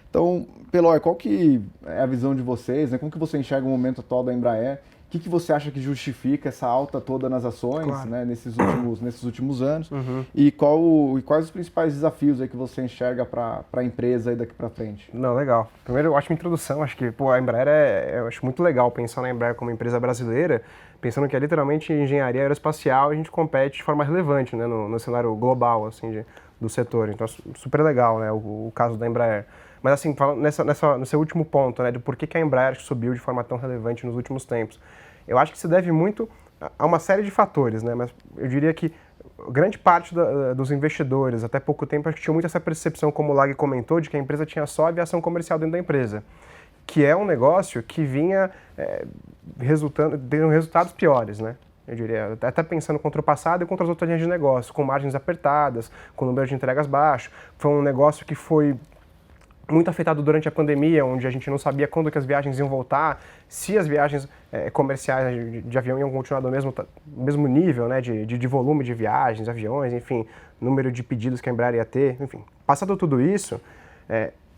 Então, Peloia, qual que é a visão de vocês, né? Como que você enxerga o momento atual da Embraer? O que você acha que justifica essa alta toda nas ações, claro, né, nesses últimos anos? E quais os principais desafios aí que você enxerga para a empresa aí daqui para frente? Não, legal. Primeiro, ótima introdução. Acho que a Embraer eu acho muito legal pensar na Embraer como empresa brasileira, pensando que é literalmente engenharia aeroespacial e a gente compete de forma relevante, né, no cenário global assim, do setor. Então, super legal, né, o caso da Embraer. Mas assim, falando no seu último ponto, né, do porquê que a Embraer subiu de forma tão relevante nos últimos tempos, eu acho que se deve muito a uma série de fatores, né, mas eu diria que grande parte dos investidores, até pouco tempo, acho que tinha muito essa percepção, como o Lag comentou, de que a empresa tinha só aviação comercial dentro da empresa, que é um negócio que vinha tendo resultados piores, né? Eu diria, até pensando contra o passado e contra as outras linhas de negócio, com margens apertadas, com número de entregas baixo. Foi um negócio que foi muito afetado durante a pandemia, onde a gente não sabia quando que as viagens iam voltar, se as viagens comerciais de avião iam continuar do mesmo nível, né, de volume de viagens, aviões, enfim, número de pedidos que a Embraer ia ter, enfim. Passado tudo isso,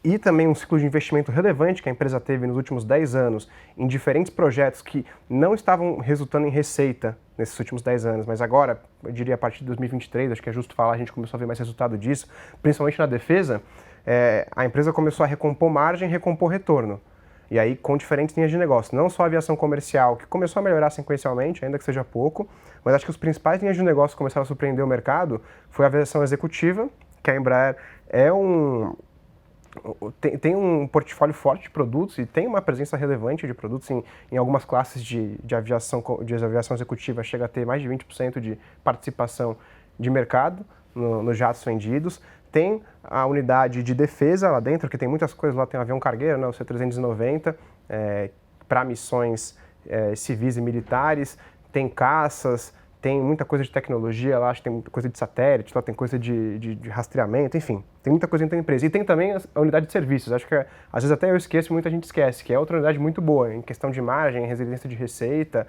e também um ciclo de investimento relevante que a empresa teve nos últimos 10 anos em diferentes projetos que não estavam resultando em receita nesses últimos 10 anos, mas agora, eu diria a partir de 2023, acho que é justo falar, a gente começou a ver mais resultado disso, principalmente na defesa. A empresa começou a recompor margem e recompor retorno. E aí com diferentes linhas de negócio. Não só a aviação comercial, que começou a melhorar sequencialmente, ainda que seja pouco, mas acho que os principais linhas de negócio que começaram a surpreender o mercado foi a aviação executiva, que a Embraer tem um portfólio forte de produtos e tem uma presença relevante de produtos em algumas classes de aviação executiva, chega a ter mais de 20% de participação de mercado nos jatos vendidos. Tem a unidade de defesa lá dentro, que tem muitas coisas lá, tem um avião cargueiro, né, o C-390, para missões civis e militares, tem caças, tem muita coisa de tecnologia lá, acho que tem muita coisa de satélite, lá tem coisa de rastreamento, enfim, tem muita coisa dentro da empresa. E tem também a unidade de serviços, acho que às vezes até eu esqueço, muita gente esquece, que é outra unidade muito boa, em questão de margem, resiliência de receita.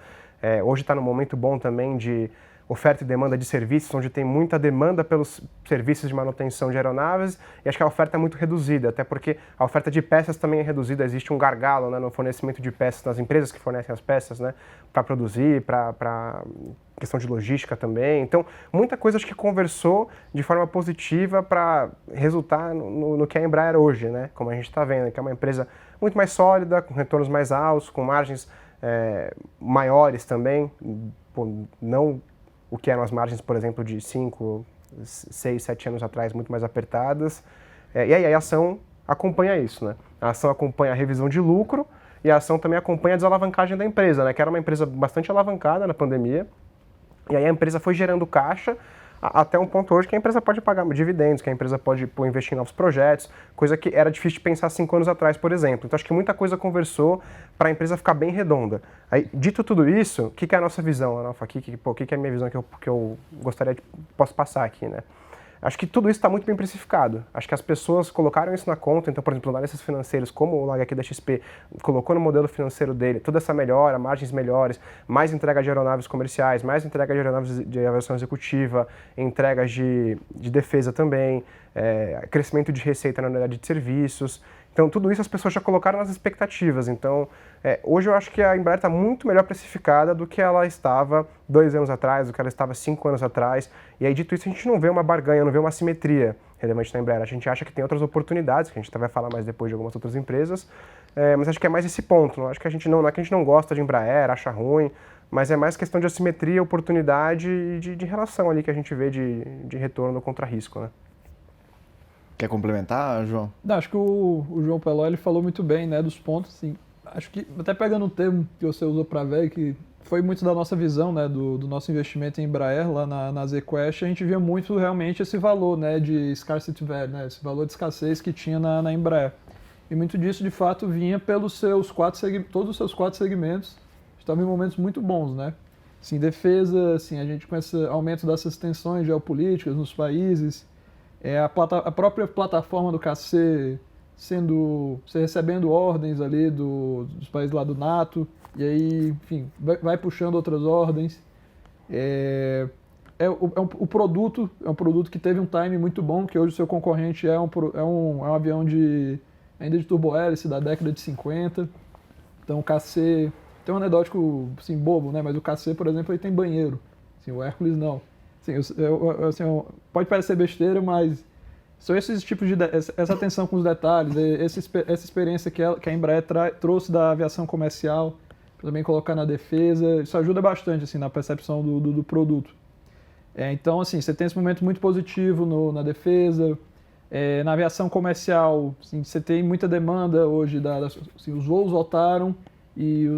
Hoje está num momento bom também de oferta e demanda de serviços, onde tem muita demanda pelos serviços de manutenção de aeronaves, e acho que a oferta é muito reduzida, até porque a oferta de peças também é reduzida, existe um gargalo, né, no fornecimento de peças nas empresas que fornecem as peças, né, para produzir, para questão de logística também. Então, muita coisa acho que conversou de forma positiva para resultar no que é a Embraer hoje, né, como a gente está vendo, que é uma empresa muito mais sólida, com retornos mais altos, com margens maiores também, não o que eram as margens, por exemplo, de 5, 6, 7 anos atrás, muito mais apertadas. E aí a ação acompanha isso, né? A ação acompanha a revisão de lucro e a ação também acompanha a desalavancagem da empresa, né? Que era uma empresa bastante alavancada na pandemia. E aí a empresa foi gerando caixa até um ponto hoje que a empresa pode pagar dividendos, que a empresa pode investir em novos projetos, coisa que era difícil de pensar 5 anos atrás, por exemplo. Então acho que muita coisa conversou para a empresa ficar bem redonda. Aí, dito tudo isso, o que é a nossa visão, Analfa? O que é a minha visão que eu gostaria de posso passar aqui, né? Acho que tudo isso está muito bem precificado. Acho que as pessoas colocaram isso na conta. Então, por exemplo, analistas financeiros, como o Lag aqui da XP, colocou no modelo financeiro dele toda essa melhora, margens melhores, mais entrega de aeronaves comerciais, mais entrega de aeronaves de aviação executiva, entregas de defesa também, crescimento de receita na unidade de serviços. Então, tudo isso as pessoas já colocaram nas expectativas. Então, hoje eu acho que a Embraer está muito melhor precificada do que ela estava 2 anos atrás, do que ela estava 5 anos atrás. E aí, dito isso, a gente não vê uma barganha, não vê uma assimetria relevante na Embraer. A gente acha que tem outras oportunidades, que a gente vai falar mais depois de algumas outras empresas, mas acho que é mais esse ponto. Não acho que não é que a gente não gosta de Embraer, acha ruim, mas é mais questão de assimetria, oportunidade e de relação ali que a gente vê de retorno contra risco, né? Quer complementar, João? Não, acho que o João Peló ele falou muito bem, né, dos pontos, assim. Acho que, até pegando um termo que você usou para VEG, que foi muito da nossa visão, né, do nosso investimento em Embraer, lá na ZQuest, a gente via muito realmente esse valor, né, de scarcity value, né, esse valor de escassez que tinha na Embraer. E muito disso, de fato, vinha pelos seus todos os seus 4 segmentos, estavam em momentos muito bons, né. Assim, defesa, assim, a gente com esse aumento dessas tensões geopolíticas nos países, a própria plataforma do KC você recebendo ordens ali dos países lá do NATO, e aí, enfim, vai puxando outras ordens. O produto é um produto que teve um time muito bom, que hoje o seu concorrente é um avião ainda de turbohélice da década de 50. Então o KC, tem um anedótico assim, bobo, né? Mas o KC, por exemplo, ele tem banheiro. Assim, o Hércules não. Assim, pode parecer besteira, mas são esses tipos essa atenção com os detalhes, essa experiência que a Embraer trouxe da aviação comercial, para também colocar na defesa, isso ajuda bastante assim, na percepção do produto. Então, assim, você tem esse momento muito positivo na defesa, na aviação comercial, assim, você tem muita demanda hoje, assim, os voos voltaram e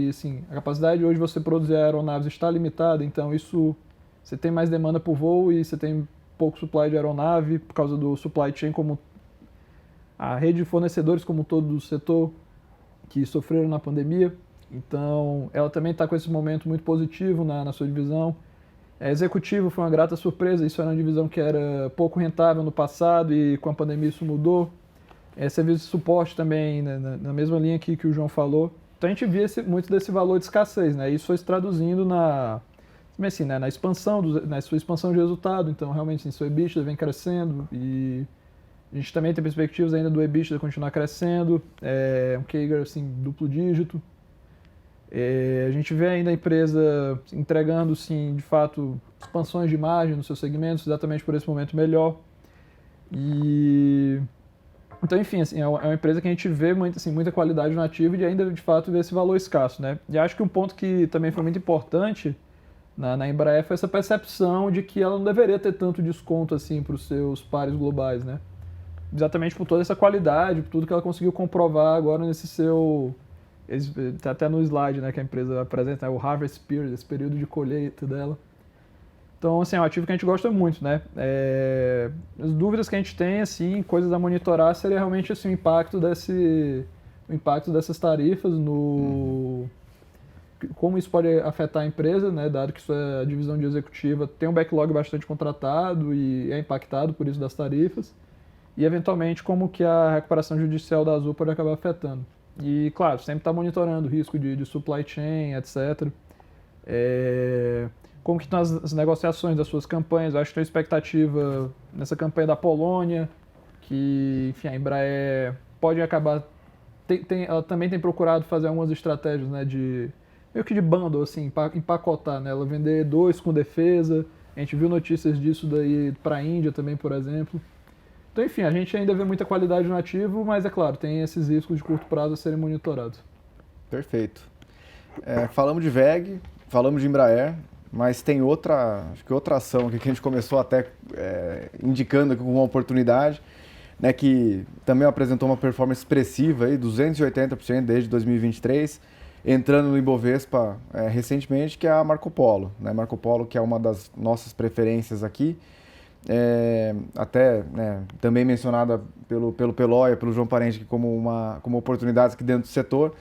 assim, a capacidade hoje de você produzir aeronaves está limitada, então isso... Você tem mais demanda por voo e você tem pouco supply de aeronave por causa do supply chain, como a rede de fornecedores como todo do setor que sofreram na pandemia. Então, ela também está com esse momento muito positivo na sua divisão. Executivo foi uma grata surpresa, isso era uma divisão que era pouco rentável no passado e com a pandemia isso mudou. Serviço de suporte também, né, na mesma linha que o João falou. Então a gente via muito desse valor de escassez, né? Isso foi se traduzindo assim, né, na sua expansão de resultado. Então, realmente, assim, seu EBITDA vem crescendo e a gente também tem perspectivas ainda do EBITDA continuar crescendo, um CAGR, assim, duplo dígito. A gente vê ainda a empresa entregando, sim, de fato, expansões de margem nos seus segmentos, exatamente por esse momento melhor. Então, enfim, assim, é uma empresa que a gente vê muita qualidade no ativo e ainda, de fato, vê esse valor escasso, né? E acho que um ponto que também foi muito importante na Embraer foi essa percepção de que ela não deveria ter tanto desconto assim para os seus pares globais, né? Exatamente por toda essa qualidade, por tudo que ela conseguiu comprovar agora nesse seu... Tá até no slide, né, que a empresa apresenta, né, o Harvest Period, esse período de colheita dela. Então, assim, é um ativo que a gente gosta muito, né? As dúvidas que a gente tem, assim, coisas a monitorar, seria realmente assim, o impacto dessas tarifas como isso pode afetar a empresa, né, dado que isso é a divisão de executiva, tem um backlog bastante contratado e é impactado por isso das tarifas, e eventualmente como que a recuperação judicial da Azul pode acabar afetando. E, claro, sempre está monitorando o risco de supply chain, etc. Como que estão as negociações das suas campanhas. Eu acho que tem expectativa nessa campanha da Polônia, que, enfim, a Embraer pode acabar... ela também tem procurado fazer algumas estratégias, né, meio que de bundle, assim, empacotar, né? Ela vender 2 com defesa. A gente viu notícias disso daí para a Índia também, por exemplo. Então, enfim, a gente ainda vê muita qualidade no ativo, mas é claro, tem esses riscos de curto prazo a serem monitorados. Perfeito. Falamos de VEG, falamos de Embraer, mas tem acho que outra ação aqui que a gente começou até indicando aqui como uma oportunidade, né, que também apresentou uma performance expressiva, aí, 280% desde 2023, entrando no Ibovespa recentemente, que é a Marco Polo. Né? Marco Polo, que é uma das nossas preferências aqui, até, né, também mencionada pelo Pelóia, pelo João Parente como oportunidades aqui dentro do setor.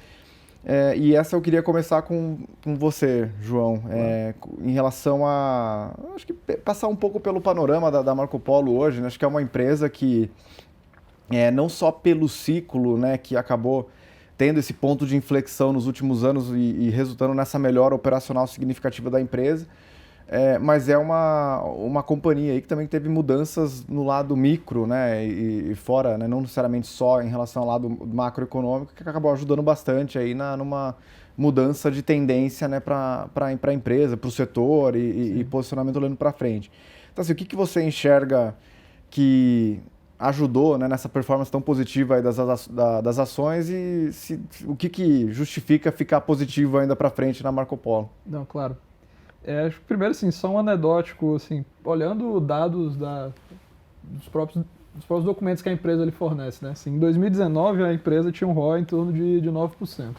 E essa eu queria começar com você, João, em relação a, acho que passar um pouco pelo panorama da Marco Polo hoje, né? Acho que é uma empresa que, não só pelo ciclo, né, que acabou tendo esse ponto de inflexão nos últimos anos e resultando nessa melhora operacional significativa da empresa, mas é uma companhia aí que também teve mudanças no lado micro, né, e fora, né, não necessariamente só em relação ao lado macroeconômico, que acabou ajudando bastante aí numa mudança de tendência, né, para a empresa, para o setor e posicionamento olhando para frente. Então, assim, o que você enxerga que ajudou, né, nessa performance tão positiva aí das ações e o que justifica ficar positivo ainda para frente na Marco Polo? Não, claro. Acho que primeiro, assim, só um anedótico, assim, olhando dados dos próprios documentos que a empresa lhe fornece, né? Assim, em 2019, a empresa tinha um ROI em torno de 9%.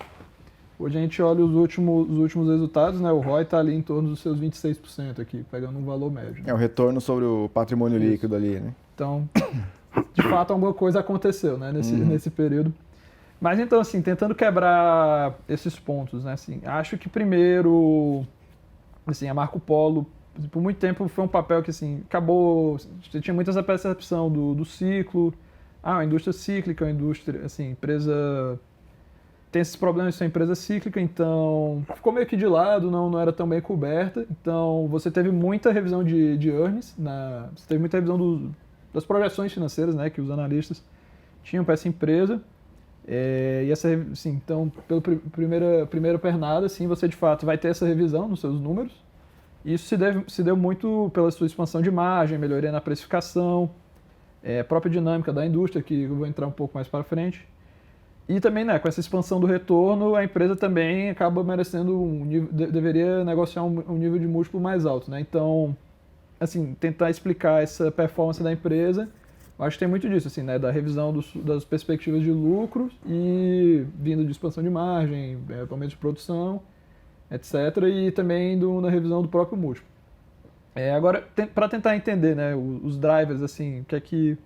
Hoje a gente olha os últimos resultados, né? O ROI está ali em torno dos seus 26% aqui, pegando um valor médio. Né? É o retorno sobre o patrimônio líquido ali, né? Então, de fato, alguma coisa aconteceu, né? Nesse período. Mas então, assim, tentando quebrar esses pontos, né? Assim, acho que primeiro... Assim, a Marco Polo, por muito tempo, foi um papel que, assim, acabou... Tinha muita essa percepção do ciclo. A indústria cíclica, a indústria, assim, empresa... Tem esses problemas de ser uma empresa cíclica, então... Ficou meio que de lado, não era tão bem coberta. Então, você teve muita revisão de earnings, você teve muita revisão das projeções financeiras, né, que os analistas tinham para essa empresa. E essa, assim, então, pela primeira pernada, assim, você de fato vai ter essa revisão nos seus números. Isso se deu muito pela sua expansão de margem, melhoria na precificação, a própria dinâmica da indústria, que eu vou entrar um pouco mais para frente. E também, né, com essa expansão do retorno, a empresa também acaba merecendo deveria negociar um nível de múltiplo mais alto, né? Então, assim, tentar explicar essa performance da empresa. Eu acho que tem muito disso, assim, né, da revisão das perspectivas de lucros e vindo de expansão de margem, aumento de produção, etc. E também na revisão do próprio múltiplo. Agora, para tentar entender, né, os drivers, assim, o que é que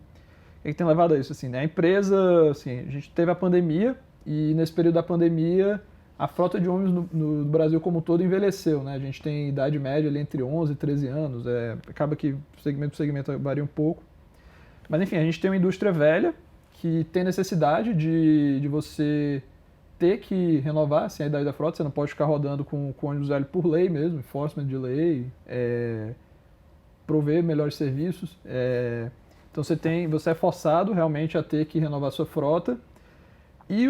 tem levado a isso, assim, né? A empresa, assim, a gente teve a pandemia e nesse período da pandemia a frota de ônibus no Brasil como um todo envelheceu, né? A gente tem idade média ali entre 11 e 13 anos, acaba que segmento por segmento varia um pouco. Mas enfim, a gente tem uma indústria velha que tem necessidade de você ter que renovar assim, a idade da frota, você não pode ficar rodando com ônibus velho por lei mesmo, enforcement de lei, prover melhores serviços. Então você é forçado realmente a ter que renovar sua frota. E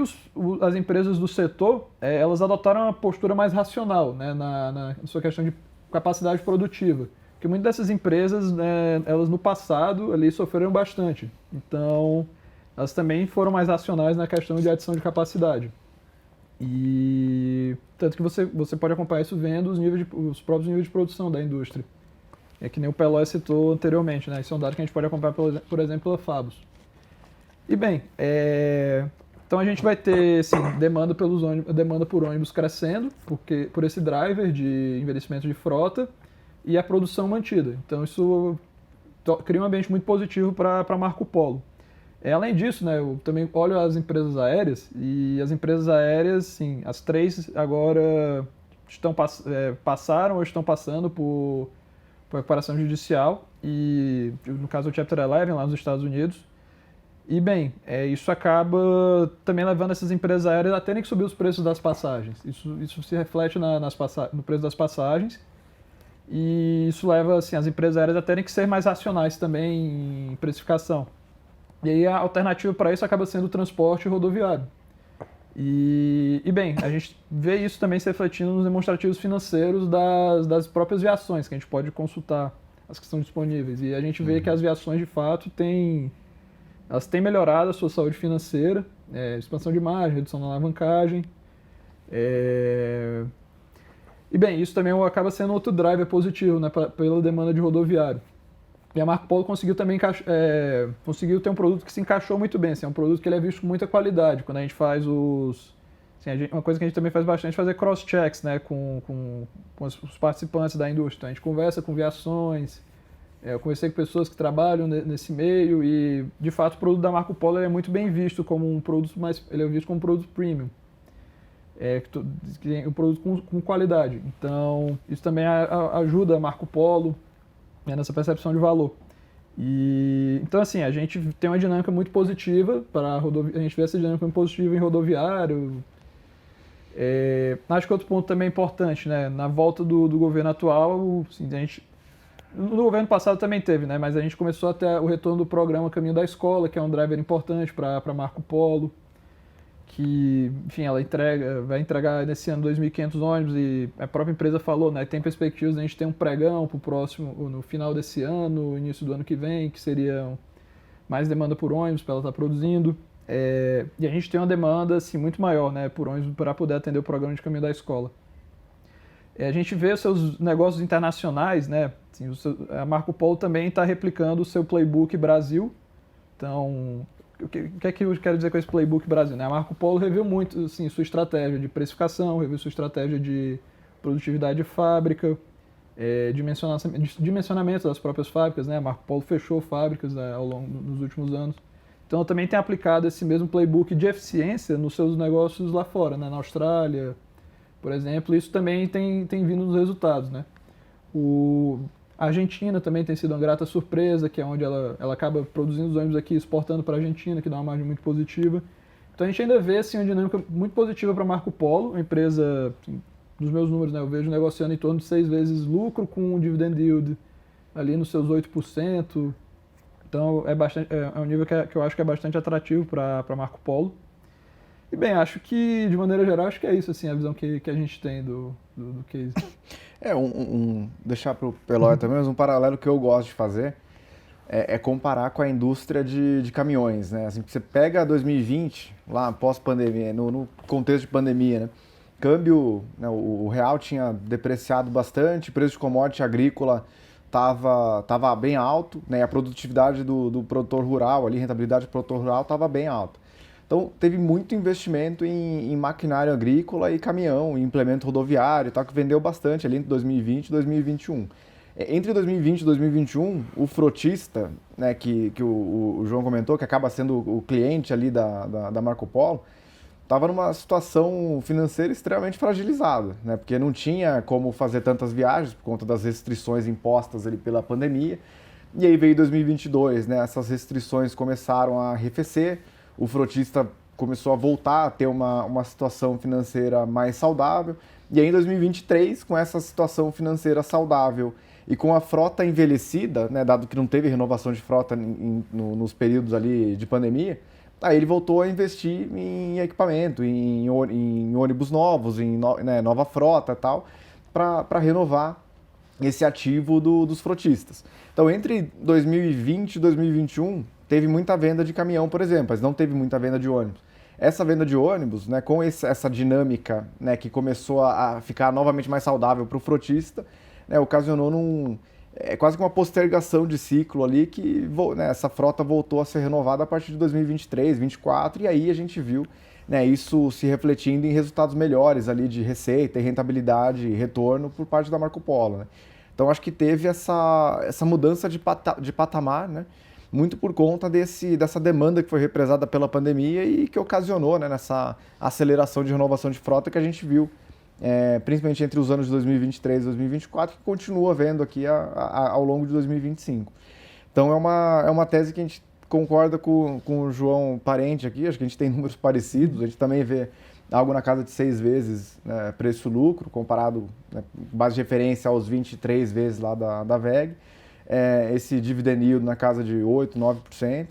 as empresas do setor, elas adotaram uma postura mais racional, né, na sua questão de capacidade produtiva. Porque muitas dessas empresas, né, elas no passado ali sofreram bastante. Então, elas também foram mais racionais na questão de adição de capacidade. E tanto que você pode acompanhar isso vendo os próprios níveis de produção da indústria. É que nem o Pelói citou anteriormente, né? Isso é um dado que a gente pode acompanhar, por exemplo, pela Fabus. E bem, então a gente vai ter assim, demanda por ônibus crescendo, por esse driver de envelhecimento de frota e a produção mantida. Então isso cria um ambiente muito positivo para Marco Polo. Além disso, né, eu também olho as empresas aéreas, e as empresas aéreas, sim, as três agora passaram ou estão passando por recuperação judicial, e no caso do Chapter 11 lá nos Estados Unidos. E bem, isso acaba também levando essas empresas aéreas a terem que subir os preços das passagens. Isso se reflete no preço das passagens, e isso leva assim, as empresas aéreas a terem que ser mais racionais também em precificação. E aí a alternativa para isso acaba sendo o transporte rodoviário. E bem, a gente vê isso também se refletindo nos demonstrativos financeiros das próprias viações, que a gente pode consultar as que estão disponíveis. E a gente vê que as viações, de fato, elas têm melhorado a sua saúde financeira, expansão de margem, redução da alavancagem. E bem, isso também acaba sendo outro driver positivo, né, pela demanda de rodoviário. E a Marco Polo conseguiu também ter um produto que se encaixou muito bem. Assim, é um produto que ele é visto com muita qualidade. Quando a gente faz uma coisa que a gente também faz bastante é fazer cross-checks, né, com os participantes da indústria. Então, a gente conversa com viações, eu conversei com pessoas que trabalham nesse meio e, de fato, o produto da Marco Polo é muito bem visto como um produto ele é visto como um produto premium. que tem o produto com qualidade. Então, isso também ajuda a Marco Polo, né, nessa percepção de valor. Então, assim, a gente tem uma dinâmica muito positiva a gente vê essa dinâmica muito positiva em rodoviário. Acho que outro ponto também importante, né, na volta do governo atual, assim, no governo passado também teve, né, mas a gente começou a ter o retorno do programa Caminho da Escola, que é um driver importante para Marco Polo, que, enfim, ela vai entregar nesse ano 2.500 ônibus e a própria empresa falou, né, tem perspectivas de a gente ter um pregão para o próximo, no final desse ano, início do ano que vem, que seria mais demanda por ônibus para ela estar produzindo. E a gente tem uma demanda assim, muito maior, né, por ônibus para poder atender o programa de Caminho da Escola. A gente vê os seus negócios internacionais, né, assim, a Marco Polo também está replicando o seu playbook Brasil. Então, o que é que eu quero dizer com esse playbook Brasil? Né? A Marco Polo reviu muito assim, sua estratégia de precificação, reviu sua estratégia de produtividade de fábrica, dimensionamento das próprias fábricas. Né? A Marco Polo fechou fábricas ao longo dos últimos anos. Então, também tem aplicado esse mesmo playbook de eficiência nos seus negócios lá fora, né? Na Austrália, por exemplo. Isso também tem vindo nos resultados. Né? A Argentina também tem sido uma grata surpresa, que é onde ela acaba produzindo os ônibus aqui, exportando para a Argentina, que dá uma margem muito positiva. Então a gente ainda vê assim, uma dinâmica muito positiva para a Marco Polo, uma empresa, assim, dos meus números, né, eu vejo negociando em torno de 6 vezes lucro, com um dividend yield ali nos seus 8%. Então é um nível que eu acho que é bastante atrativo para a Marco Polo. E bem, acho que, de maneira geral, acho que é isso, assim, a visão que a gente tem do case. Deixar para o Peloy também, mas um paralelo que eu gosto de fazer é comparar com a indústria de caminhões, né? Assim, você pega 2020, lá pós-pandemia, no contexto de pandemia, né? Câmbio, né, o real tinha depreciado bastante, o preço de commodity agrícola estava bem alto, né? E a produtividade do produtor rural, ali, a rentabilidade do produtor rural estava bem alta. Então, teve muito investimento em maquinário agrícola e caminhão, em implemento rodoviário e tal, que vendeu bastante ali entre 2020 e 2021. Entre 2020 e 2021, o frotista, né, que o João comentou, que acaba sendo o cliente ali da Marco Polo, estava numa situação financeira extremamente fragilizada, né, porque não tinha como fazer tantas viagens por conta das restrições impostas ali pela pandemia. E aí veio 2022, né, essas restrições começaram a arrefecer, o frotista começou a voltar a ter uma situação financeira mais saudável. E aí em 2023, com essa situação financeira saudável e com a frota envelhecida, né, dado que não teve renovação de frota nos períodos ali de pandemia, aí ele voltou a investir em equipamento, em ônibus novos, né, nova frota e tal, para renovar esse ativo dos frotistas. Então, entre 2020 e 2021, teve muita venda de caminhão, por exemplo, mas não teve muita venda de ônibus. Essa venda de ônibus, né, com essa dinâmica, né, que começou a ficar novamente mais saudável para o frotista, né, ocasionou quase que uma postergação de ciclo ali, que né, essa frota voltou a ser renovada a partir de 2023, 2024, e aí a gente viu, né, isso se refletindo em resultados melhores ali de receita, rentabilidade e retorno por parte da Marco Polo. Né? Então acho que teve essa mudança de patamar, né? Muito por conta dessa demanda que foi represada pela pandemia e que ocasionou, né, nessa aceleração de renovação de frota que a gente viu, principalmente entre os anos de 2023 e 2024, que continua vendo aqui ao longo de 2025. Então é uma tese que a gente concorda com o João Parente aqui, acho que a gente tem números parecidos, a gente também vê algo na casa de 6 vezes, né, preço-lucro, comparado, né, base de referência aos 23 vezes lá da WEG. Esse dividend yield na casa de 8%, 9%.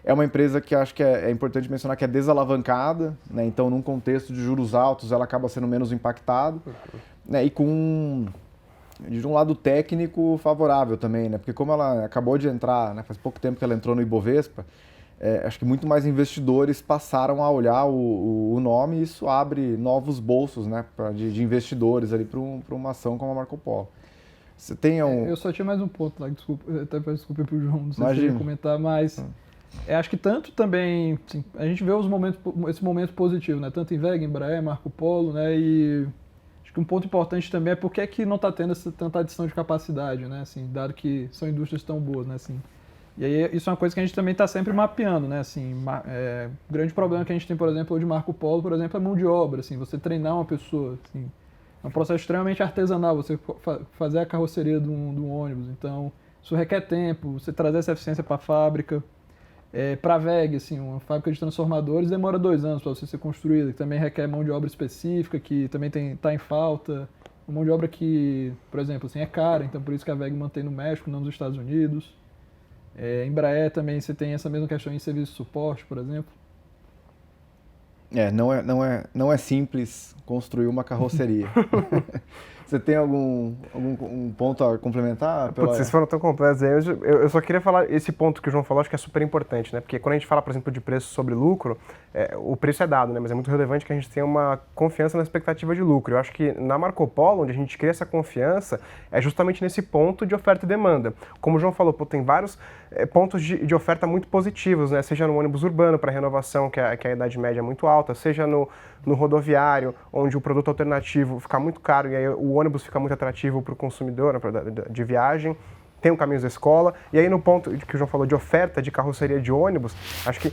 É uma empresa que acho que é importante mencionar que é desalavancada, né? Então, num contexto de juros altos, ela acaba sendo menos impactada, né? E com, de um lado técnico, favorável também, né? Porque como ela acabou de entrar, né, faz pouco tempo que ela entrou no Ibovespa, acho que muito mais investidores passaram a olhar o nome e isso abre novos bolsos, né, de investidores ali para uma ação como a Marco Polo. Você tem eu só tinha mais um ponto lá, desculpa, até peço desculpa pro João, não sei se ele ia comentar, mas acho que tanto também, assim, a gente vê esse momento positivo, né, tanto em WEG, Embraer, Marco Polo, né, e acho que um ponto importante também é por que não está tendo tanta adição de capacidade, né, assim, dado que são indústrias tão boas, né, assim. E aí isso é uma coisa que a gente também está sempre mapeando, né? Assim, o grande problema que a gente tem, por exemplo, de Marco Polo, por exemplo, é mão de obra, assim, você treinar uma pessoa, assim, é um processo extremamente artesanal, você fazer a carroceria de um ônibus, então isso requer tempo, você trazer essa eficiência para a fábrica. Para a VEG, assim, uma fábrica de transformadores demora 2 anos para você ser construída, que também requer mão de obra específica, que também está em falta, uma mão de obra que, por exemplo, assim, é cara, então por isso que a VEG mantém no México, não nos Estados Unidos. Embraer também você tem essa mesma questão em serviço de suporte, por exemplo. Não é simples construir uma carroceria. Você tem algum ponto a complementar? Putz, vocês foram tão completos aí. Eu só queria falar, esse ponto que o João falou, acho que é super importante, né? Porque quando a gente fala, por exemplo, de preço sobre lucro, o preço é dado, né? Mas é muito relevante que a gente tenha uma confiança na expectativa de lucro. Eu acho que na Marco Polo, onde a gente cria essa confiança, é justamente nesse ponto de oferta e demanda. Como o João falou, tem vários pontos de oferta muito positivos, né? Seja no ônibus urbano para renovação, que a idade média é muito alta, seja no rodoviário, onde o produto alternativo fica muito caro e aí o ônibus fica muito atrativo para o consumidor, né, de viagem. Tem o Caminhos da Escola. E aí no ponto que o João falou de oferta de carroceria de ônibus, acho que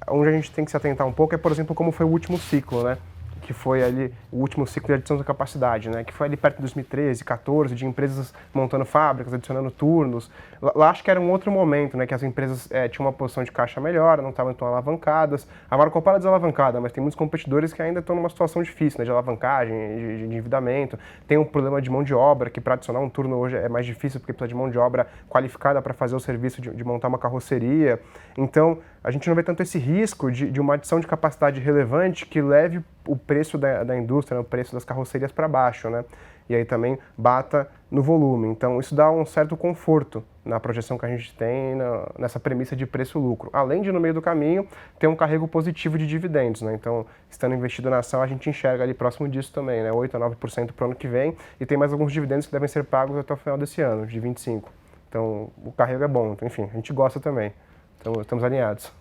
onde a gente tem que se atentar um pouco é, por exemplo, como foi o último ciclo, né? Que foi ali o último ciclo de adição da capacidade, né? Que foi ali perto de 2013, 2014, de empresas montando fábricas, adicionando turnos. Lá acho que era um outro momento, né? Que as empresas tinham uma posição de caixa melhor, não estavam tão alavancadas. A Marco Polo é desalavancada, mas tem muitos competidores que ainda estão numa situação difícil, né? De alavancagem, de endividamento. Tem um problema de mão de obra, que para adicionar um turno hoje é mais difícil, porque precisa de mão de obra qualificada para fazer o serviço de montar uma carroceria. Então, a gente não vê tanto esse risco de uma adição de capacidade relevante que leve o preço da indústria, o preço das carrocerias para baixo, né? E aí também bata no volume. Então, isso dá um certo conforto na projeção que a gente tem nessa premissa de preço-lucro. Além de, no meio do caminho, ter um carrego positivo de dividendos, né? Então, estando investido na ação, a gente enxerga ali próximo disso também, né? 8 a 9% para o ano que vem. E tem mais alguns dividendos que devem ser pagos até o final desse ano, de 25%. Então, o carrego é bom. Então, enfim, a gente gosta também. Então, estamos alinhados.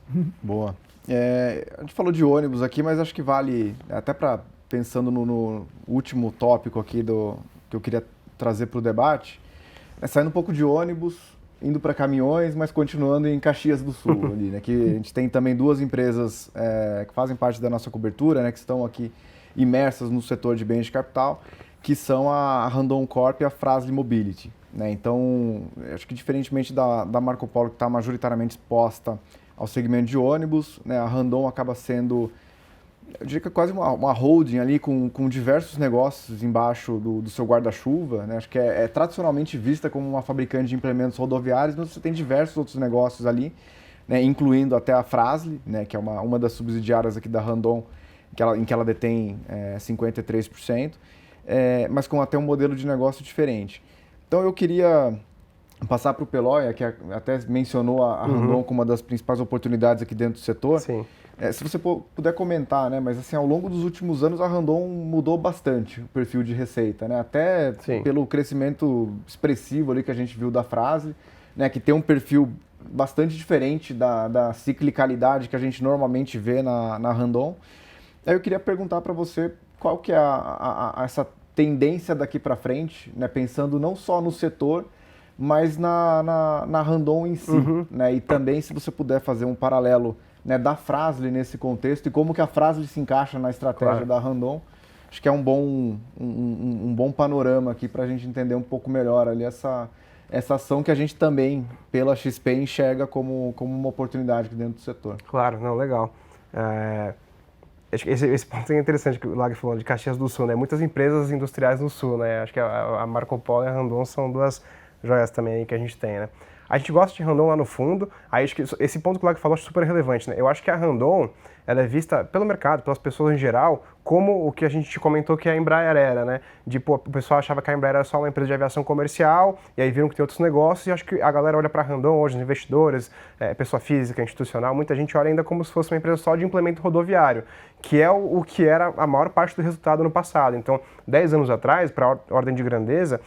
Boa. A gente falou de ônibus aqui, mas acho que vale, até para pensando no último tópico aqui que eu queria trazer para o debate, saindo um pouco de ônibus, indo para caminhões, mas continuando em Caxias do Sul, ali, né, que a gente tem também 2 empresas que fazem parte da nossa cobertura, né, que estão aqui imersas no setor de bens de capital, que são a Randon Corp e a Fras-le Mobility. Né? Então, acho que diferentemente da Marco Polo, que está majoritariamente exposta ao segmento de ônibus, né? A Randon acaba sendo, eu diria que é quase uma holding ali com diversos negócios embaixo do seu guarda-chuva. Né? Acho que é tradicionalmente vista como uma fabricante de implementos rodoviários, mas você tem diversos outros negócios ali, né? Incluindo até a Fras-le, né? Que é uma das subsidiárias aqui da Randon, em que ela detém 53%, mas com até um modelo de negócio diferente. Então eu queria passar para o Peloia, que até mencionou a Randon como uma das principais oportunidades aqui dentro do setor. Sim. Se você puder comentar, né? Mas assim, ao longo dos últimos anos a Randon mudou bastante o perfil de receita, né? Até Sim. pelo crescimento expressivo ali que a gente viu da Fras-le, né? Que tem um perfil bastante diferente da ciclicalidade que a gente normalmente vê na Randon. Aí eu queria perguntar para você qual que é essa tendência daqui para frente, né? Pensando não só no setor, mas na Randon em si, né? E também se você puder fazer um paralelo, né, da Fras-le nesse contexto e como que a Fras-le se encaixa na estratégia da Randon, acho que é um bom panorama aqui para a gente entender um pouco melhor ali essa ação que a gente também, pela XP, enxerga como uma oportunidade aqui dentro do setor. Claro, não, legal. Acho que esse ponto é interessante que o Lag falou de Caxias do Sul, né? Muitas empresas industriais no Sul, né? Acho que a Marco Polo e a Randon são 2 joias também aí que a gente tem, né? A gente gosta de Randon lá no fundo, aí acho que esse ponto que o Lag falou é super relevante, né? Eu acho que a Randon, ela é vista pelo mercado, pelas pessoas em geral, como o que a gente comentou que a Embraer era, né? O pessoal achava que a Embraer era só uma empresa de aviação comercial, e aí viram que tem outros negócios, e acho que a galera olha para a Randon hoje, os investidores, pessoa física, institucional, muita gente olha ainda como se fosse uma empresa só de implemento rodoviário, que é o que era a maior parte do resultado no passado. Então, 10 anos atrás, para ordem de grandeza,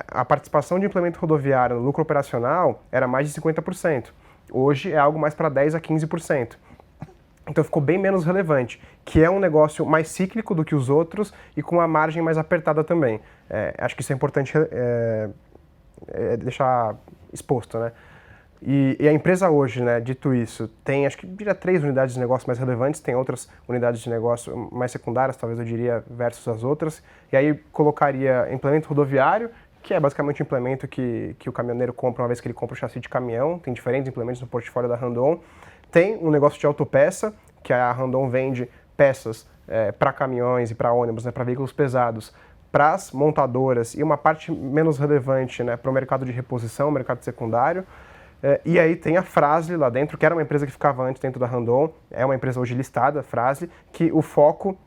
a participação de implemento rodoviário no lucro operacional era mais de 50%. Hoje é algo mais para 10% a 15%. Então ficou bem menos relevante, que é um negócio mais cíclico do que os outros e com uma margem mais apertada também. Acho que isso é importante deixar exposto, né? E a empresa hoje, né, dito isso, tem, acho que diria 3 unidades de negócio mais relevantes, tem outras unidades de negócio mais secundárias, talvez eu diria, versus as outras. E aí colocaria implemento rodoviário, que é basicamente o implemento que o caminhoneiro compra uma vez que ele compra o chassi de caminhão. Tem diferentes implementos no portfólio da Randon. Tem um negócio de autopeça, que a Randon vende peças para caminhões e para ônibus, né, para veículos pesados, para as montadoras, e uma parte menos relevante, né, para o mercado de reposição, mercado secundário. E aí tem a Fras-le lá dentro, que era uma empresa que ficava antes dentro da Randon, é uma empresa hoje listada, a Fras-le, que o foco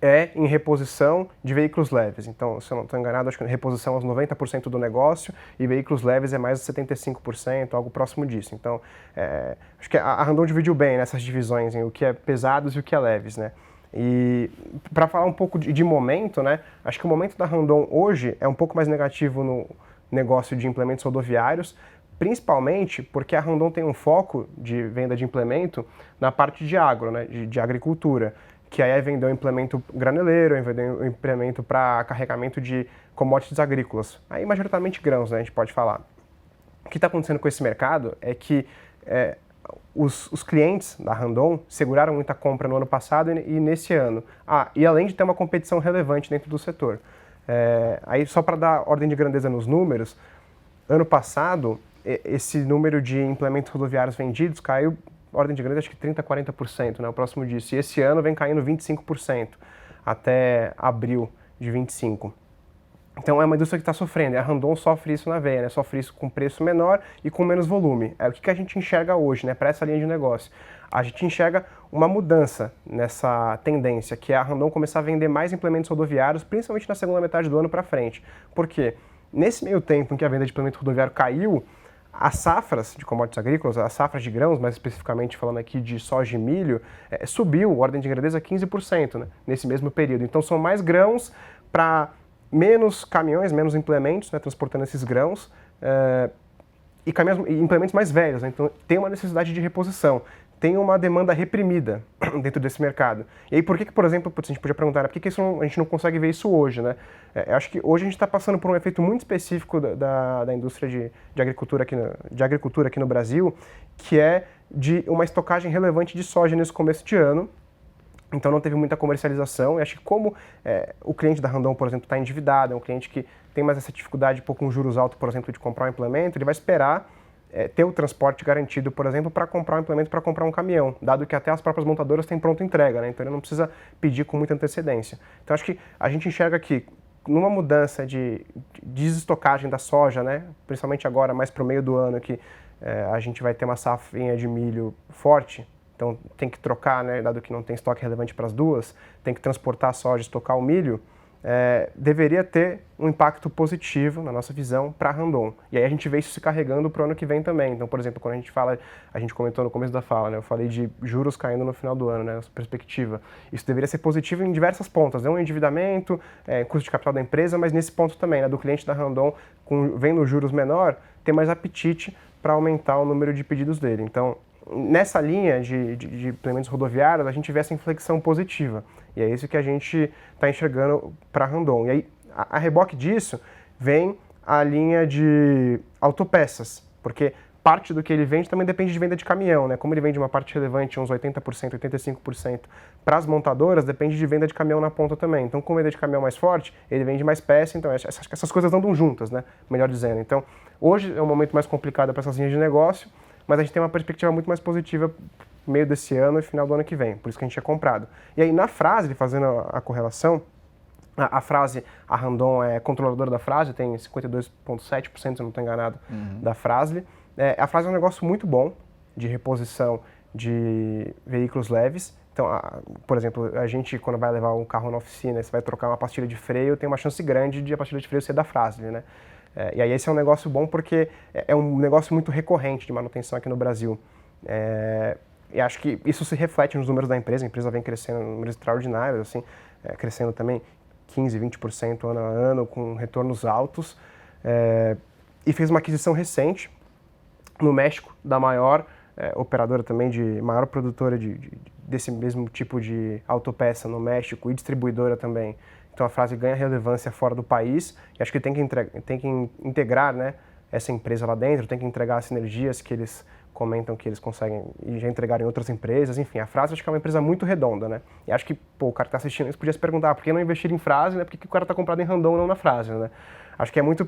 é em reposição de veículos leves. Então, se eu não estou enganado, acho que reposição é uns 90% do negócio e veículos leves é mais de 75%, algo próximo disso. Então, acho que a Randon dividiu bem nessas divisões, em o que é pesados e o que é leves, né? E para falar um pouco de momento, né? Acho que o momento da Randon hoje é um pouco mais negativo no negócio de implementos rodoviários, principalmente porque a Randon tem um foco de venda de implemento na parte de agro, né, de agricultura, que aí é vender um implemento graneleiro, é vender um implemento para carregamento de commodities agrícolas, aí majoritariamente grãos, né, a gente pode falar. O que está acontecendo com esse mercado é que os clientes da Randon seguraram muita compra no ano passado e nesse ano. E além de ter uma competição relevante dentro do setor. Aí só para dar ordem de grandeza nos números, ano passado esse número de implementos rodoviários vendidos caiu, ordem de grandeza, acho que 30%, 40%, né, o próximo disso. E esse ano vem caindo 25%, até abril de 25%. Então é uma indústria que está sofrendo, e a Randon sofre isso na veia, né, sofre isso com preço menor e com menos volume. O que a gente enxerga hoje, né, para essa linha de negócio? A gente enxerga uma mudança nessa tendência, que é a Randon começar a vender mais implementos rodoviários, principalmente na segunda metade do ano para frente. Por quê? Nesse meio tempo em que a venda de implemento rodoviário caiu, as safras de commodities agrícolas, as safras de grãos, mais especificamente falando aqui de soja e milho, subiu, ordem de grandeza, 15%, né, nesse mesmo período. Então são mais grãos para menos caminhões, menos implementos, né, transportando esses grãos, e implementos mais velhos, né, então tem uma necessidade de reposição. Tem uma demanda reprimida dentro desse mercado. E aí, por que, por exemplo, a gente podia perguntar, por que a gente não consegue ver isso hoje, né? Eu acho que hoje a gente está passando por um efeito muito específico da indústria de agricultura aqui no Brasil, que é de uma estocagem relevante de soja nesse começo de ano. Então não teve muita comercialização. E acho que como o cliente da Randon, por exemplo, está endividado, é um cliente que tem mais essa dificuldade, com juros altos, por exemplo, de comprar um implemento, ele vai esperar ter o transporte garantido, por exemplo, para comprar um implemento, para comprar um caminhão, dado que até as próprias montadoras têm pronta entrega, né? Então ele não precisa pedir com muita antecedência. Então acho que a gente enxerga aqui, numa mudança de desestocagem da soja, né? Principalmente agora, mais para o meio do ano, que a gente vai ter uma safrinha de milho forte, então tem que trocar, né? Dado que não tem estoque relevante para as duas, tem que transportar a soja e estocar o milho, deveria ter um impacto positivo, na nossa visão, para a Randon. E aí a gente vê isso se carregando para o ano que vem também. Então, por exemplo, quando a gente comentou no começo da fala, né, eu falei de juros caindo no final do ano, né, nessa perspectiva. Isso deveria ser positivo em diversas pontas, né, um endividamento, custo de capital da empresa, mas nesse ponto também, né, do cliente da Randon, vendo juros menor, ter mais apetite para aumentar o número de pedidos dele. Então, nessa linha de implementos rodoviários, a gente vê essa inflexão positiva. E é isso que a gente está enxergando para a Randon. E aí, a reboque disso, vem a linha de autopeças, porque parte do que ele vende também depende de venda de caminhão, né? Como ele vende uma parte relevante, uns 80%, 85% para as montadoras, depende de venda de caminhão na ponta também. Então, com venda de caminhão mais forte, ele vende mais peça, então essas coisas andam juntas, né? Melhor dizendo. Então, hoje é um momento mais complicado para essas linhas de negócio, mas a gente tem uma perspectiva muito mais positiva no meio desse ano e final do ano que vem, por isso que a gente é comprado. E aí, na Fras-le, fazendo a correlação, a Randon é controladora da Fras-le, tem 52,7%, se eu não estou enganado, da Fras-le. A Fras-le é um negócio muito bom de reposição de veículos leves. Então, por exemplo, a gente, quando vai levar um carro na oficina, você vai trocar uma pastilha de freio, tem uma chance grande de a pastilha de freio ser da Fras-le, né? E aí esse é um negócio bom porque é um negócio muito recorrente de manutenção aqui no Brasil. E acho que isso se reflete nos números da empresa. A empresa vem crescendo em números extraordinários, assim, crescendo também 15%, 20% ano a ano, com retornos altos. E fez uma aquisição recente no México, da maior operadora também, maior produtora desse mesmo tipo de autopeça no México e distribuidora também. Então a Fras-le ganha relevância fora do país e acho que tem que integrar, né, essa empresa lá dentro, tem que entregar as sinergias que eles comentam que eles conseguem e já entregaram em outras empresas, enfim, a Fras acho que é uma empresa muito redonda, né? E acho que, o cara que está assistindo isso podia se perguntar, por que não investir em Fras, né? Por que o cara está comprado em Randon e não na Fras, né? Acho que é muito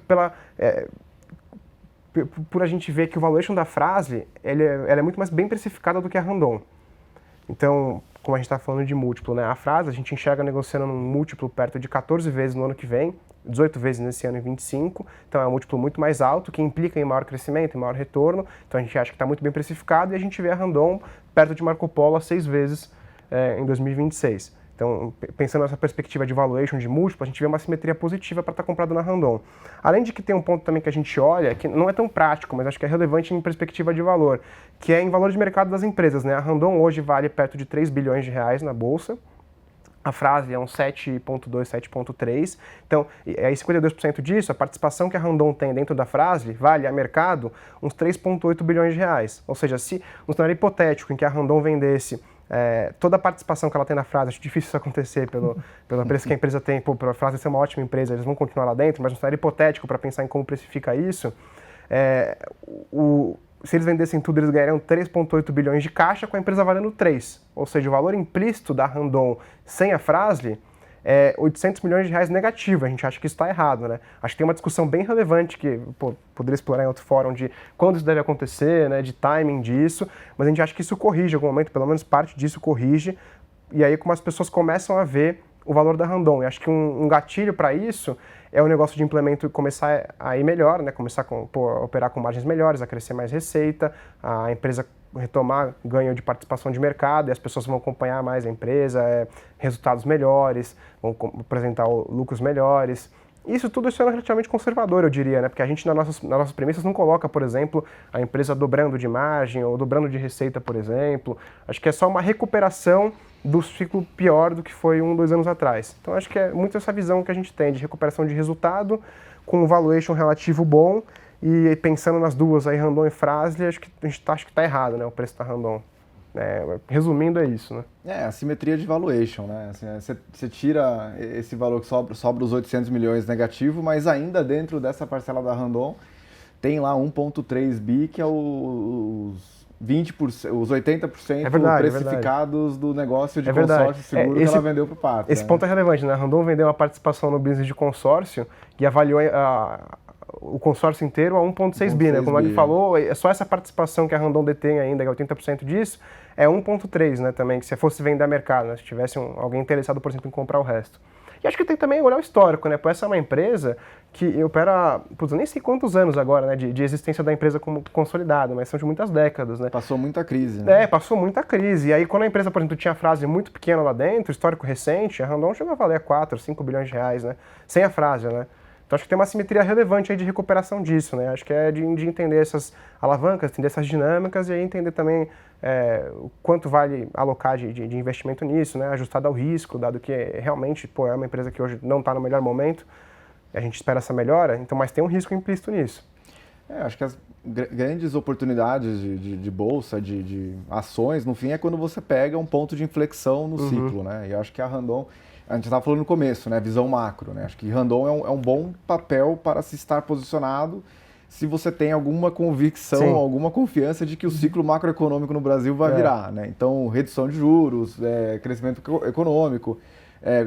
por a gente ver que o valuation da Fras, ela é muito mais bem precificada do que a Randon. Então, como a gente está falando de múltiplo, né? A Fras, a gente enxerga negociando num múltiplo perto de 14 vezes no ano que vem, 18 vezes nesse ano e 25, então é um múltiplo muito mais alto, que implica em maior crescimento, em maior retorno, então a gente acha que está muito bem precificado, e a gente vê a Randon perto de Marco Polo a 6 vezes em 2026. Então, pensando nessa perspectiva de valuation, de múltiplo, a gente vê uma simetria positiva para estar comprado na Randon. Além de que tem um ponto também que a gente olha, que não é tão prático, mas acho que é relevante em perspectiva de valor, que é em valor de mercado das empresas, né? A Randon hoje vale perto de 3 bilhões de reais na bolsa, a Fras é um 7,2, 7,3. Então, aí 52% disso, a participação que a Randon tem dentro da Fras vale a mercado uns 3,8 bilhões de reais. Ou seja, se um cenário hipotético em que a Randon vendesse toda a participação que ela tem na Fras, acho difícil isso acontecer pelo preço que a empresa tem, para a Fras ser uma ótima empresa, eles vão continuar lá dentro, mas um cenário hipotético para pensar em como precifica isso, se eles vendessem tudo, eles ganhariam 3,8 bilhões de caixa, com a empresa valendo 3. Ou seja, o valor implícito da Randon sem a Fras é 800 milhões de reais negativo. A gente acha que isso está errado, né? Acho que tem uma discussão bem relevante que poderia explorar em outro fórum de quando isso deve acontecer, né, de timing disso, mas a gente acha que isso corrige em algum momento, pelo menos parte disso corrige, e aí como as pessoas começam a ver o valor da Randon. E acho que um gatilho para isso é o negócio de implemento começar a ir melhor, né? Começar a operar com margens melhores, a crescer mais receita, a empresa retomar ganho de participação de mercado, e as pessoas vão acompanhar mais a empresa, resultados melhores, vão apresentar lucros melhores. Isso tudo é relativamente conservador, eu diria, né? Porque a gente, nas nossas premissas, não coloca, por exemplo, a empresa dobrando de margem ou dobrando de receita, por exemplo. Acho que é só uma recuperação do ciclo pior do que foi 2 anos atrás. Então, acho que é muito essa visão que a gente tem de recuperação de resultado com um valuation relativo bom, e pensando nas duas aí, Randon e Fras, acho que a gente acha que está errado, né, o preço da Randon. Resumindo, é isso, né? A simetria de valuation, né? Assim, você tira esse valor que sobra os 800 milhões negativo, mas ainda dentro dessa parcela da Randon tem lá 1,3 bi, que é os 20%, os 80% precificados do negócio de consórcio seguro que ela vendeu para o Patria. Esse ponto é relevante, né? A Randon vendeu uma participação no business de consórcio e avaliou o consórcio inteiro a 1,6 bi, né? Como ele falou, é só essa participação que a Randon detém ainda, que é 80% disso, é 1,3, né, também, que se fosse vender a mercado, né, se tivesse alguém interessado, por exemplo, em comprar o resto. E acho que tem também olhar o histórico, né? Essa é uma empresa que opera, eu nem sei quantos anos agora, né, de existência da empresa como consolidada, mas são de muitas décadas, né? Passou muita crise, né? Passou muita crise. E aí, quando a empresa, por exemplo, tinha a Fras muito pequena lá dentro, histórico recente, a Randon chegou a valer 4, 5 bilhões de reais, né? Sem a Fras, né? Então, acho que tem uma simetria relevante aí de recuperação disso, né? Acho que é de entender essas alavancas, entender essas dinâmicas e aí entender também o quanto vale alocar de investimento nisso, né? Ajustado ao risco, dado que realmente é uma empresa que hoje não está no melhor momento, a gente espera essa melhora, então, mas tem um risco implícito nisso. Acho que as grandes oportunidades de bolsa, de ações, no fim, é quando você pega um ponto de inflexão no ciclo, né? E acho que a Randon, a gente estava falando no começo, né? Visão macro, né? Acho que Randon é um bom papel para se estar posicionado se você tem alguma convicção, alguma confiança de que o ciclo macroeconômico no Brasil vai virar, né? Então, redução de juros, crescimento econômico,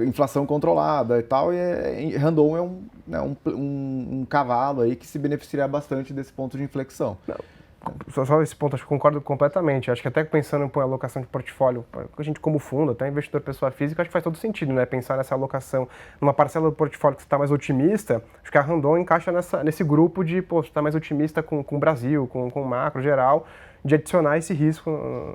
inflação controlada e tal, e Randon é um cavalo aí que se beneficiaria bastante desse ponto de inflexão. Só esse ponto, acho que concordo completamente. Acho que até pensando em alocação de portfólio, a gente como fundo, até investidor pessoa física, acho que faz todo sentido, né? Pensar nessa alocação numa parcela do portfólio que você está mais otimista, acho que a Randon encaixa nesse grupo de, você está mais otimista com o Brasil, com o macro geral, de adicionar esse risco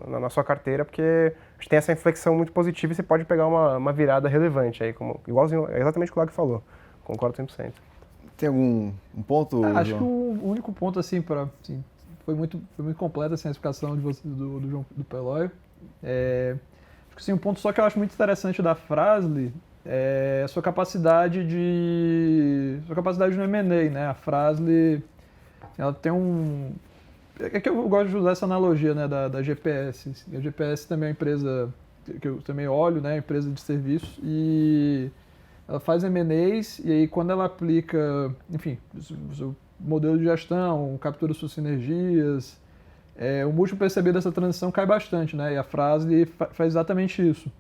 na sua carteira, porque a gente tem essa inflexão muito positiva e você pode pegar uma virada relevante aí, igualzinho, exatamente o que o Lag falou. Concordo 100%. Tem algum ponto? Acho que o único ponto, assim, foi muito completa assim, a explicação de você, do João do Pelóio. Acho que assim, um ponto só que eu acho muito interessante da Fras-le é a sua capacidade no M&A, né? A Fras-le, ela tem é que eu gosto de usar essa analogia, né, da GPS. A GPS também é uma empresa que eu também olho, né, empresa de serviços, e ela faz M&As, e aí quando ela aplica, enfim, modelo de gestão, captura suas sinergias. O múltiplo percebido dessa transição cai bastante, né? E a frase faz exatamente isso.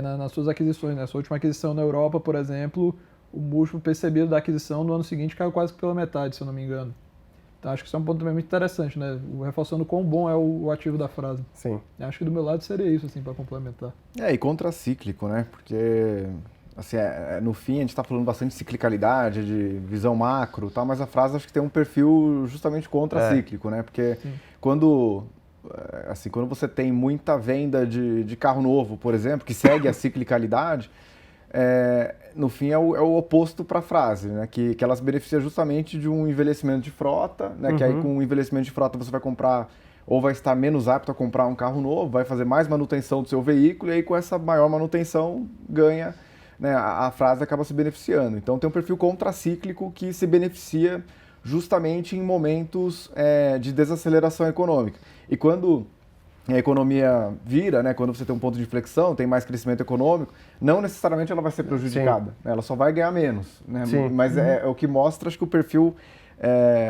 Nas suas aquisições, né? Sua última aquisição na Europa, por exemplo, o múltiplo percebido da aquisição no ano seguinte caiu quase que pela metade, se eu não me engano. Então acho que isso é um ponto também muito interessante, né? Reforçando quão bom é o ativo da frase. Sim. Acho que do meu lado seria isso, assim, para complementar. E contracíclico, né? Porque, assim, no fim a gente está falando bastante de ciclicalidade, de visão macro, tal, mas a frase acho que tem um perfil justamente contracíclico, né? Porque quando você tem muita venda de carro novo, por exemplo, que segue a ciclicalidade, no fim é o oposto para a frase, né? Que ela se beneficia justamente de um envelhecimento de frota, né? Que aí com o envelhecimento de frota você vai comprar ou vai estar menos apto a comprar um carro novo, vai fazer mais manutenção do seu veículo e aí com essa maior manutenção ganha, né? A frase acaba se beneficiando. Então tem um perfil contracíclico que se beneficia justamente em momentos de desaceleração econômica. E quando a economia vira, né, quando você tem um ponto de inflexão, tem mais crescimento econômico, não necessariamente ela vai ser prejudicada, né, ela só vai ganhar menos. Né, mas é o que mostra, acho que o perfil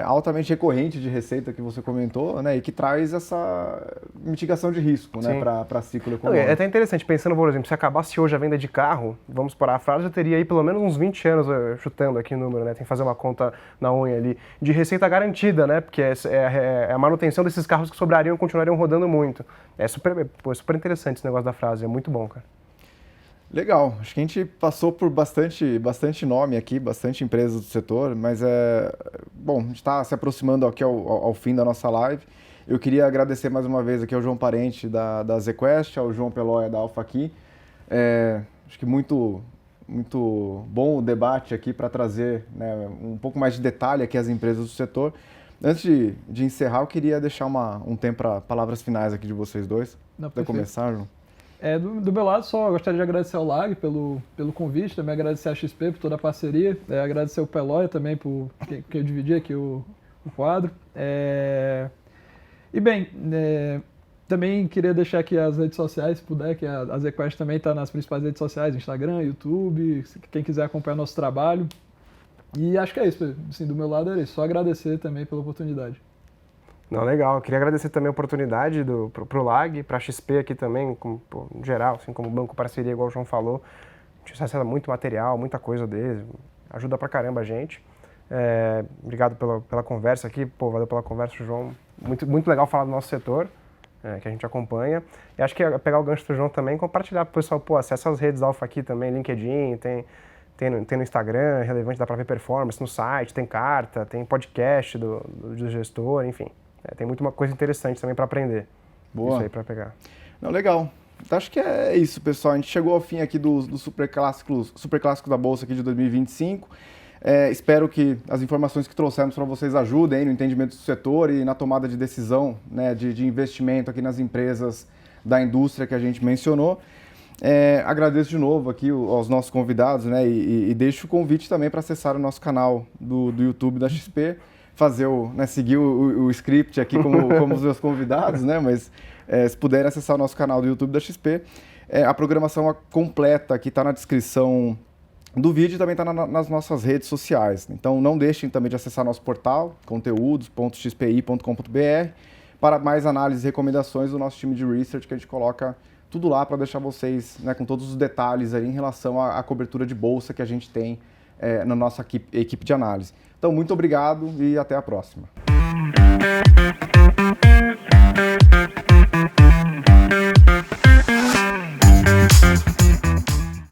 altamente recorrente de receita que você comentou, né, e que traz essa mitigação de risco, né, para ciclo econômico. É até interessante, pensando, por exemplo, se acabasse hoje a venda de carro, vamos parar a frase, já teria aí pelo menos uns 20 anos, chutando aqui o número, né, tem que fazer uma conta na unha ali, de receita garantida, né, porque é a manutenção desses carros que sobrariam e continuariam rodando muito. É super interessante esse negócio da frase, é muito bom, cara. Legal, acho que a gente passou por bastante nome aqui, bastante empresas do setor, mas bom, a gente está se aproximando aqui ao fim da nossa live. Eu queria agradecer mais uma vez aqui ao João Parente da ZQuest, ao João Peloia da Alpha Key. Acho que muito bom o debate aqui para trazer, né, um pouco mais de detalhe aqui às empresas do setor. Antes de encerrar, eu queria deixar um tempo para palavras finais aqui de vocês dois. Para começar, João. Do meu lado, só gostaria de agradecer ao Lag pelo convite, também agradecer a XP por toda a parceria, agradecer ao Peloia também por que eu dividi aqui o quadro. E bem, também queria deixar aqui as redes sociais, se puder, que a ZQuest também está nas principais redes sociais, Instagram, YouTube, quem quiser acompanhar nosso trabalho. E acho que é isso, assim, do meu lado era isso, só agradecer também pela oportunidade. Não, legal. Eu queria agradecer também a oportunidade pro Lag, para a XP aqui também, em geral, assim como banco parceria, igual o João falou. A gente acessa muito material, muita coisa deles, ajuda pra caramba a gente. Obrigado pela conversa aqui, valeu pela conversa, João. Muito legal falar do nosso setor, que a gente acompanha. E acho que pegar o gancho do João também, compartilhar pro pessoal, acessa as redes Alpha aqui também, LinkedIn, tem no Instagram, é relevante, dá pra ver performance no site, tem carta, tem podcast do gestor, enfim. Tem muita coisa interessante também para aprender. Boa. Isso aí para pegar. Não, legal. Então, acho que é isso, pessoal. A gente chegou ao fim aqui do Super Clássico da Bolsa aqui de 2025. Espero que as informações que trouxemos para vocês ajudem aí no entendimento do setor e na tomada de decisão, né, de investimento aqui nas empresas da indústria que a gente mencionou. Agradeço de novo aqui aos nossos convidados, né, e deixo o convite também para acessar o nosso canal do YouTube da XP, seguir o script aqui como os meus convidados, né? Mas se puderem acessar o nosso canal do YouTube da XP, a programação completa aqui está na descrição do vídeo e também está nas nossas redes sociais. Então não deixem também de acessar nosso portal, conteúdos.xpi.com.br, para mais análises e recomendações do nosso time de research, que a gente coloca tudo lá para deixar vocês, né, com todos os detalhes aí em relação à cobertura de bolsa que a gente tem na nossa equipe de análise. Então, muito obrigado e até a próxima.